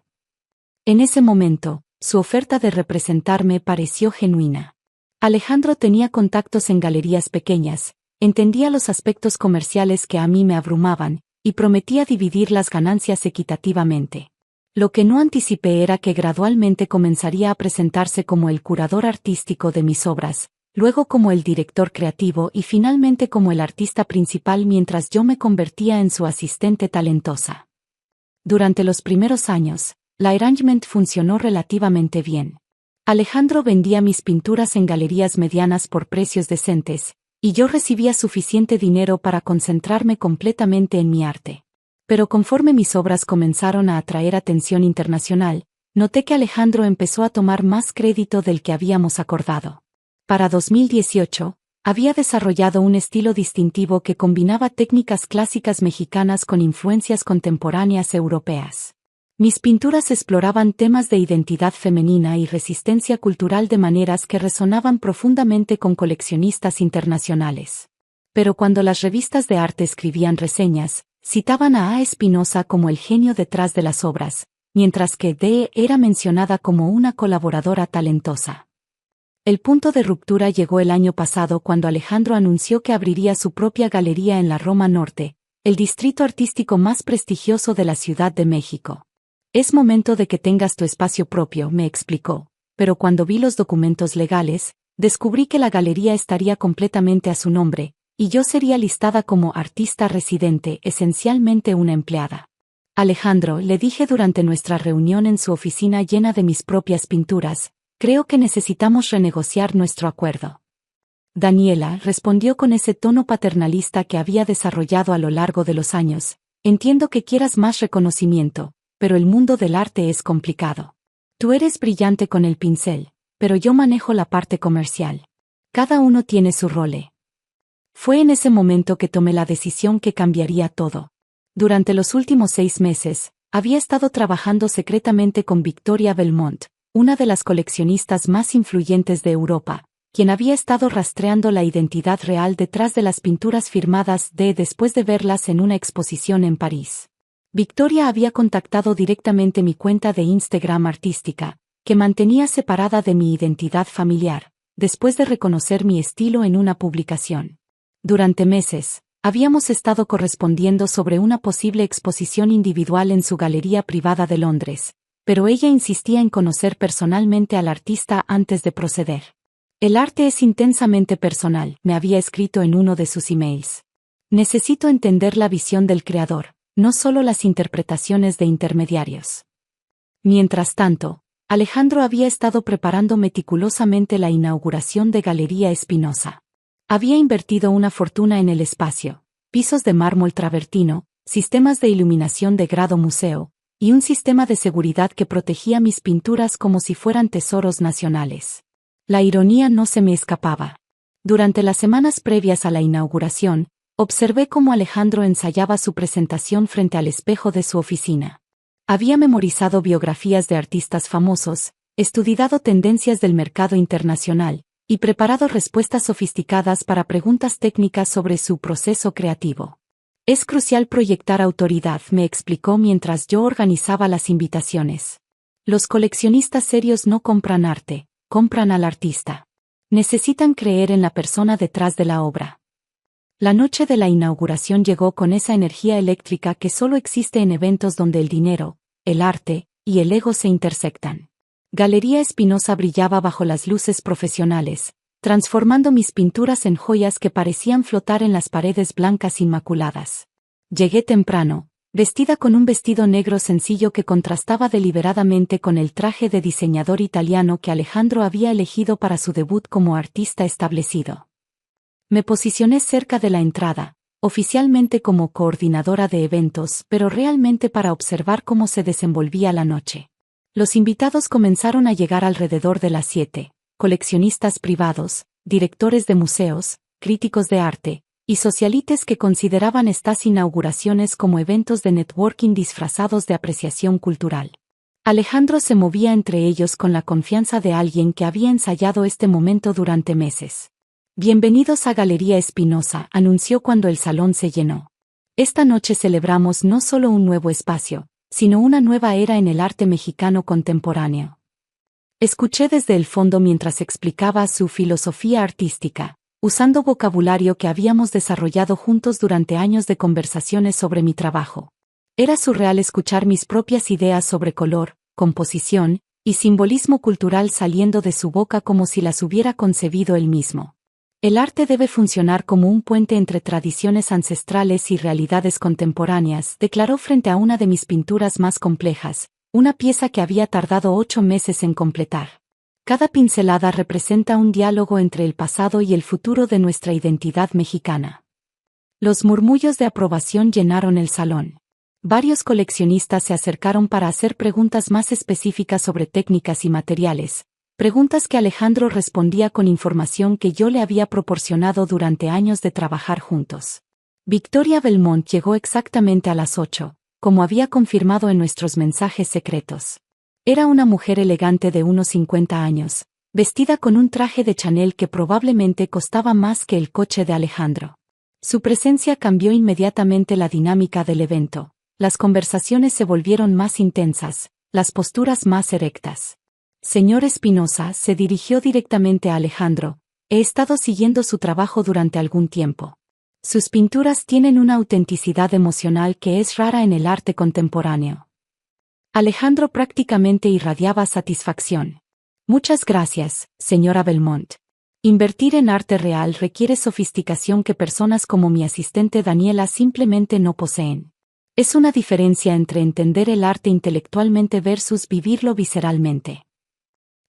En ese momento, su oferta de representarme pareció genuina. Alejandro tenía contactos en galerías pequeñas, entendía los aspectos comerciales que a mí me abrumaban, y prometía dividir las ganancias equitativamente. Lo que no anticipé era que gradualmente comenzaría a presentarse como el curador artístico de mis obras, luego como el director creativo y finalmente como el artista principal mientras yo me convertía en su asistente talentosa. Durante los primeros años, la arrangement funcionó relativamente bien. Alejandro vendía mis pinturas en galerías medianas por precios decentes, y yo recibía suficiente dinero para concentrarme completamente en mi arte. Pero conforme mis obras comenzaron a atraer atención internacional, noté que Alejandro empezó a tomar más crédito del que habíamos acordado. Para 2018, había desarrollado un estilo distintivo que combinaba técnicas clásicas mexicanas con influencias contemporáneas europeas. Mis pinturas exploraban temas de identidad femenina y resistencia cultural de maneras que resonaban profundamente con coleccionistas internacionales. Pero cuando las revistas de arte escribían reseñas, citaban a Espinosa como el genio detrás de las obras, mientras que D. era mencionada como una colaboradora talentosa. El punto de ruptura llegó el año pasado cuando Alejandro anunció que abriría su propia galería en la Roma Norte, el distrito artístico más prestigioso de la Ciudad de México. Es momento de que tengas tu espacio propio, me explicó, pero cuando vi los documentos legales, descubrí que la galería estaría completamente a su nombre, y yo sería listada como artista residente, esencialmente una empleada. Alejandro, le dije durante nuestra reunión en su oficina llena de mis propias pinturas, creo que necesitamos renegociar nuestro acuerdo. Daniela respondió con ese tono paternalista que había desarrollado a lo largo de los años, entiendo que quieras más reconocimiento, pero el mundo del arte es complicado. Tú eres brillante con el pincel, pero yo manejo la parte comercial. Cada uno tiene su rol. Fue en ese momento que tomé la decisión que cambiaría todo. Durante los últimos 6 meses, había estado trabajando secretamente con Victoria Belmont, una de las coleccionistas más influyentes de Europa, quien había estado rastreando la identidad real detrás de las pinturas firmadas después de verlas en una exposición en París. Victoria había contactado directamente mi cuenta de Instagram artística, que mantenía separada de mi identidad familiar, después de reconocer mi estilo en una publicación. Durante meses, habíamos estado correspondiendo sobre una posible exposición individual en su galería privada de Londres, pero ella insistía en conocer personalmente al artista antes de proceder. El arte es intensamente personal, me había escrito en uno de sus emails. Necesito entender la visión del creador, no solo las interpretaciones de intermediarios. Mientras tanto, Alejandro había estado preparando meticulosamente la inauguración de Galería Espinosa. Había invertido una fortuna en el espacio, pisos de mármol travertino, sistemas de iluminación de grado museo, y un sistema de seguridad que protegía mis pinturas como si fueran tesoros nacionales. La ironía no se me escapaba. Durante las semanas previas a la inauguración, observé cómo Alejandro ensayaba su presentación frente al espejo de su oficina. Había memorizado biografías de artistas famosos, estudiado tendencias del mercado internacional, y preparado respuestas sofisticadas para preguntas técnicas sobre su proceso creativo. Es crucial proyectar autoridad, me explicó mientras yo organizaba las invitaciones. Los coleccionistas serios no compran arte, compran al artista. Necesitan creer en la persona detrás de la obra. La noche de la inauguración llegó con esa energía eléctrica que solo existe en eventos donde el dinero, el arte y el ego se intersectan. Galería Espinosa brillaba bajo las luces profesionales, transformando mis pinturas en joyas que parecían flotar en las paredes blancas inmaculadas. Llegué temprano, vestida con un vestido negro sencillo que contrastaba deliberadamente con el traje de diseñador italiano que Alejandro había elegido para su debut como artista establecido. Me posicioné cerca de la entrada, oficialmente como coordinadora de eventos, pero realmente para observar cómo se desenvolvía la noche. Los invitados comenzaron a llegar alrededor de las 7, coleccionistas privados, directores de museos, críticos de arte, y socialites que consideraban estas inauguraciones como eventos de networking disfrazados de apreciación cultural. Alejandro se movía entre ellos con la confianza de alguien que había ensayado este momento durante meses. Bienvenidos a Galería Espinosa, anunció cuando el salón se llenó. Esta noche celebramos no solo un nuevo espacio, sino una nueva era en el arte mexicano contemporáneo. Escuché desde el fondo mientras explicaba su filosofía artística, usando vocabulario que habíamos desarrollado juntos durante años de conversaciones sobre mi trabajo. Era surreal escuchar mis propias ideas sobre color, composición y simbolismo cultural saliendo de su boca como si las hubiera concebido él mismo. El arte debe funcionar como un puente entre tradiciones ancestrales y realidades contemporáneas, declaró frente a una de mis pinturas más complejas, una pieza que había tardado 8 meses en completar. Cada pincelada representa un diálogo entre el pasado y el futuro de nuestra identidad mexicana. Los murmullos de aprobación llenaron el salón. Varios coleccionistas se acercaron para hacer preguntas más específicas sobre técnicas y materiales, preguntas que Alejandro respondía con información que yo le había proporcionado durante años de trabajar juntos. Victoria Belmont llegó exactamente a las 8, como había confirmado en nuestros mensajes secretos. Era una mujer elegante de unos 50 años, vestida con un traje de Chanel que probablemente costaba más que el coche de Alejandro. Su presencia cambió inmediatamente la dinámica del evento. Las conversaciones se volvieron más intensas, las posturas más erectas. Señor Espinosa, se dirigió directamente a Alejandro, he estado siguiendo su trabajo durante algún tiempo. Sus pinturas tienen una autenticidad emocional que es rara en el arte contemporáneo. Alejandro prácticamente irradiaba satisfacción. Muchas gracias, señora Belmont. Invertir en arte real requiere sofisticación que personas como mi asistente Daniela simplemente no poseen. Es una diferencia entre entender el arte intelectualmente versus vivirlo visceralmente.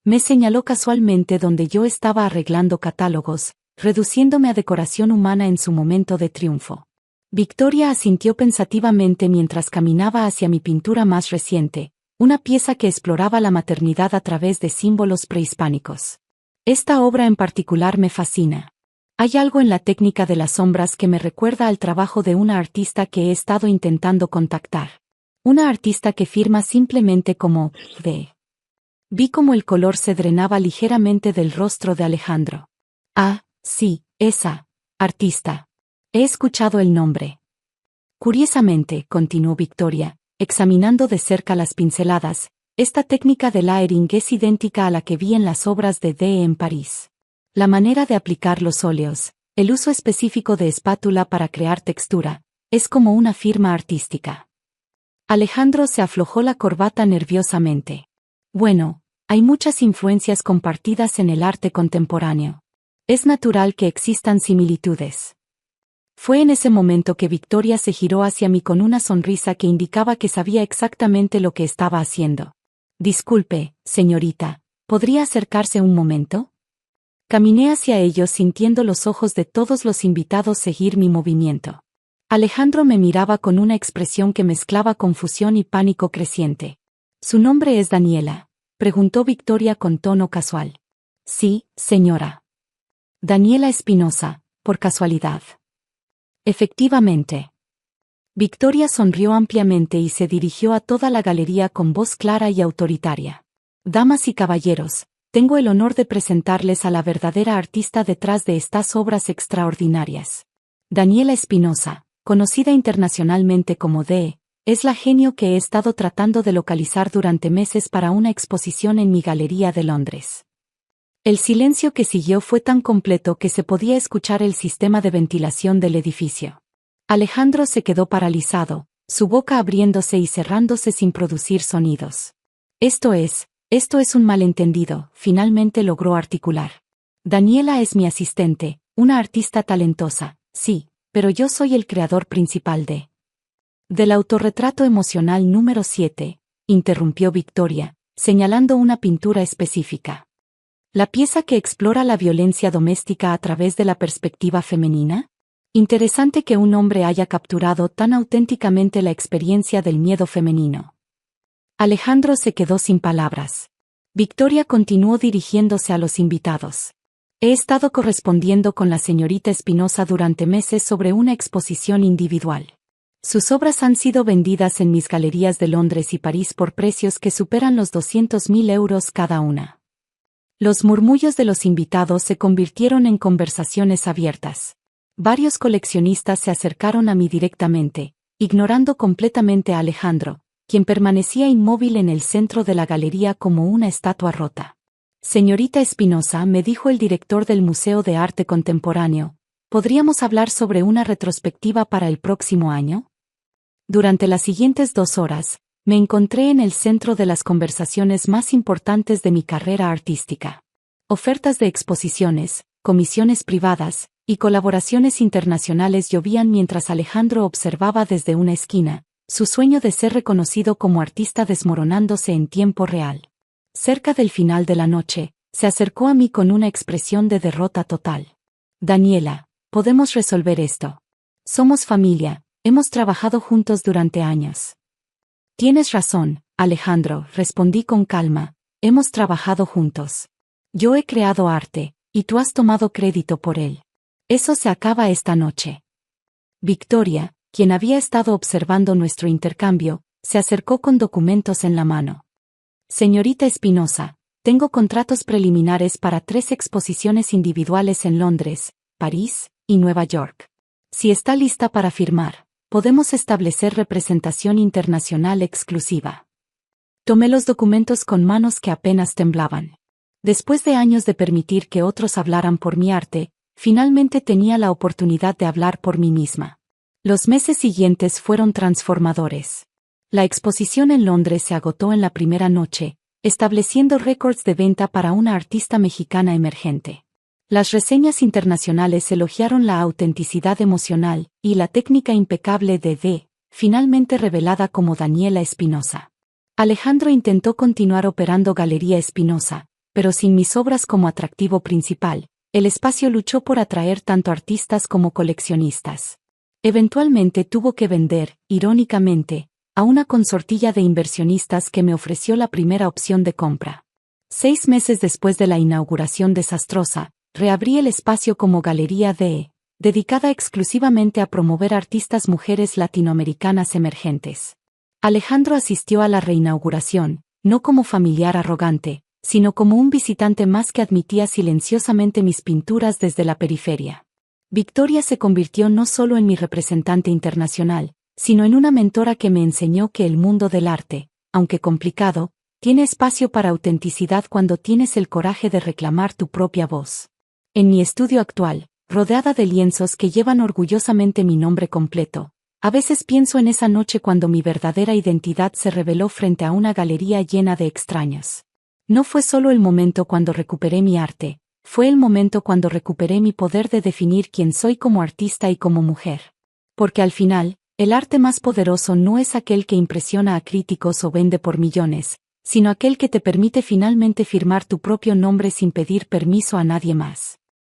Me señaló casualmente donde yo estaba arreglando catálogos, reduciéndome a decoración humana en su momento de triunfo. Victoria asintió pensativamente mientras caminaba hacia mi pintura más reciente, una pieza que exploraba la maternidad a través de símbolos prehispánicos. Esta obra en particular me fascina. Hay algo en la técnica de las sombras que me recuerda al trabajo de una artista que he estado intentando contactar. Una artista que firma simplemente como V. Vi cómo el color se drenaba ligeramente del rostro de Alejandro. Ah, sí, esa artista. He escuchado el nombre. Curiosamente, continuó Victoria, examinando de cerca las pinceladas, esta técnica de layering es idéntica a la que vi en las obras de Dee en París. La manera de aplicar los óleos, el uso específico de espátula para crear textura, es como una firma artística. Alejandro se aflojó la corbata nerviosamente. Bueno, hay muchas influencias compartidas en el arte contemporáneo. Es natural que existan similitudes. Fue en ese momento que Victoria se giró hacia mí con una sonrisa que indicaba que sabía exactamente lo que estaba haciendo. Disculpe, señorita, ¿podría acercarse un momento? Caminé hacia ellos sintiendo los ojos de todos los invitados seguir mi movimiento. Alejandro me miraba con una expresión que mezclaba confusión y pánico creciente. ¿Su nombre es Daniela?, preguntó Victoria con tono casual. Sí, señora. Daniela Espinosa, por casualidad. Efectivamente. Victoria sonrió ampliamente y se dirigió a toda la galería con voz clara y autoritaria. Damas y caballeros, tengo el honor de presentarles a la verdadera artista detrás de estas obras extraordinarias. Daniela Espinosa, conocida internacionalmente como Dee, es la genio que he estado tratando de localizar durante meses para una exposición en mi galería de Londres. El silencio que siguió fue tan completo que se podía escuchar el sistema de ventilación del edificio. Alejandro se quedó paralizado, su boca abriéndose y cerrándose sin producir sonidos. Esto es un malentendido, finalmente logró articular. Daniela es mi asistente, una artista talentosa, sí, pero yo soy el creador principal del autorretrato emocional número 7, interrumpió Victoria, señalando una pintura específica. ¿La pieza que explora la violencia doméstica a través de la perspectiva femenina? Interesante que un hombre haya capturado tan auténticamente la experiencia del miedo femenino. Alejandro se quedó sin palabras. Victoria continuó dirigiéndose a los invitados. He estado correspondiendo con la señorita Espinosa durante meses sobre una exposición individual. Sus obras han sido vendidas en mis galerías de Londres y París por precios que superan los 200.000 euros cada una. Los murmullos de los invitados se convirtieron en conversaciones abiertas. Varios coleccionistas se acercaron a mí directamente, ignorando completamente a Alejandro, quien permanecía inmóvil en el centro de la galería como una estatua rota. Señorita Espinosa, me dijo el director del Museo de Arte Contemporáneo, ¿podríamos hablar sobre una retrospectiva para el próximo año? Durante las siguientes 2 horas, me encontré en el centro de las conversaciones más importantes de mi carrera artística. Ofertas de exposiciones, comisiones privadas y colaboraciones internacionales llovían mientras Alejandro observaba desde una esquina, su sueño de ser reconocido como artista desmoronándose en tiempo real. Cerca del final de la noche, se acercó a mí con una expresión de derrota total. Daniela, podemos resolver esto. Somos familia, hemos trabajado juntos durante años. Tienes razón, Alejandro, respondí con calma, hemos trabajado juntos. Yo he creado arte, y tú has tomado crédito por él. Eso se acaba esta noche. Victoria, quien había estado observando nuestro intercambio, se acercó con documentos en la mano. Señorita Espinosa, tengo contratos preliminares para 3 exposiciones individuales en Londres, París y Nueva York. Si está lista para firmar, podemos establecer representación internacional exclusiva. Tomé los documentos con manos que apenas temblaban. Después de años de permitir que otros hablaran por mi arte, finalmente tenía la oportunidad de hablar por mí misma. Los meses siguientes fueron transformadores. La exposición en Londres se agotó en la primera noche, estableciendo récords de venta para una artista mexicana emergente. Las reseñas internacionales elogiaron la autenticidad emocional y la técnica impecable de Dee, finalmente revelada como Daniela Espinosa. Alejandro intentó continuar operando Galería Espinosa, pero sin mis obras como atractivo principal, el espacio luchó por atraer tanto artistas como coleccionistas. Eventualmente tuvo que vender, irónicamente, a una consortilla de inversionistas que me ofreció la primera opción de compra. 6 meses después de la inauguración desastrosa, reabrí el espacio como Galería Dee, dedicada exclusivamente a promover artistas mujeres latinoamericanas emergentes. Alejandro asistió a la reinauguración, no como familiar arrogante, sino como un visitante más que admitía silenciosamente mis pinturas desde la periferia. Victoria se convirtió no solo en mi representante internacional, sino en una mentora que me enseñó que el mundo del arte, aunque complicado, tiene espacio para autenticidad cuando tienes el coraje de reclamar tu propia voz. En mi estudio actual, rodeada de lienzos que llevan orgullosamente mi nombre completo, a veces pienso en esa noche cuando mi verdadera identidad se reveló frente a una galería llena de extraños. No fue solo el momento cuando recuperé mi arte, fue el momento cuando recuperé mi poder de definir quién soy como artista y como mujer. Porque al final, el arte más poderoso no es aquel que impresiona a críticos o vende por millones, sino aquel que te permite finalmente firmar tu propio nombre sin pedir permiso a nadie más.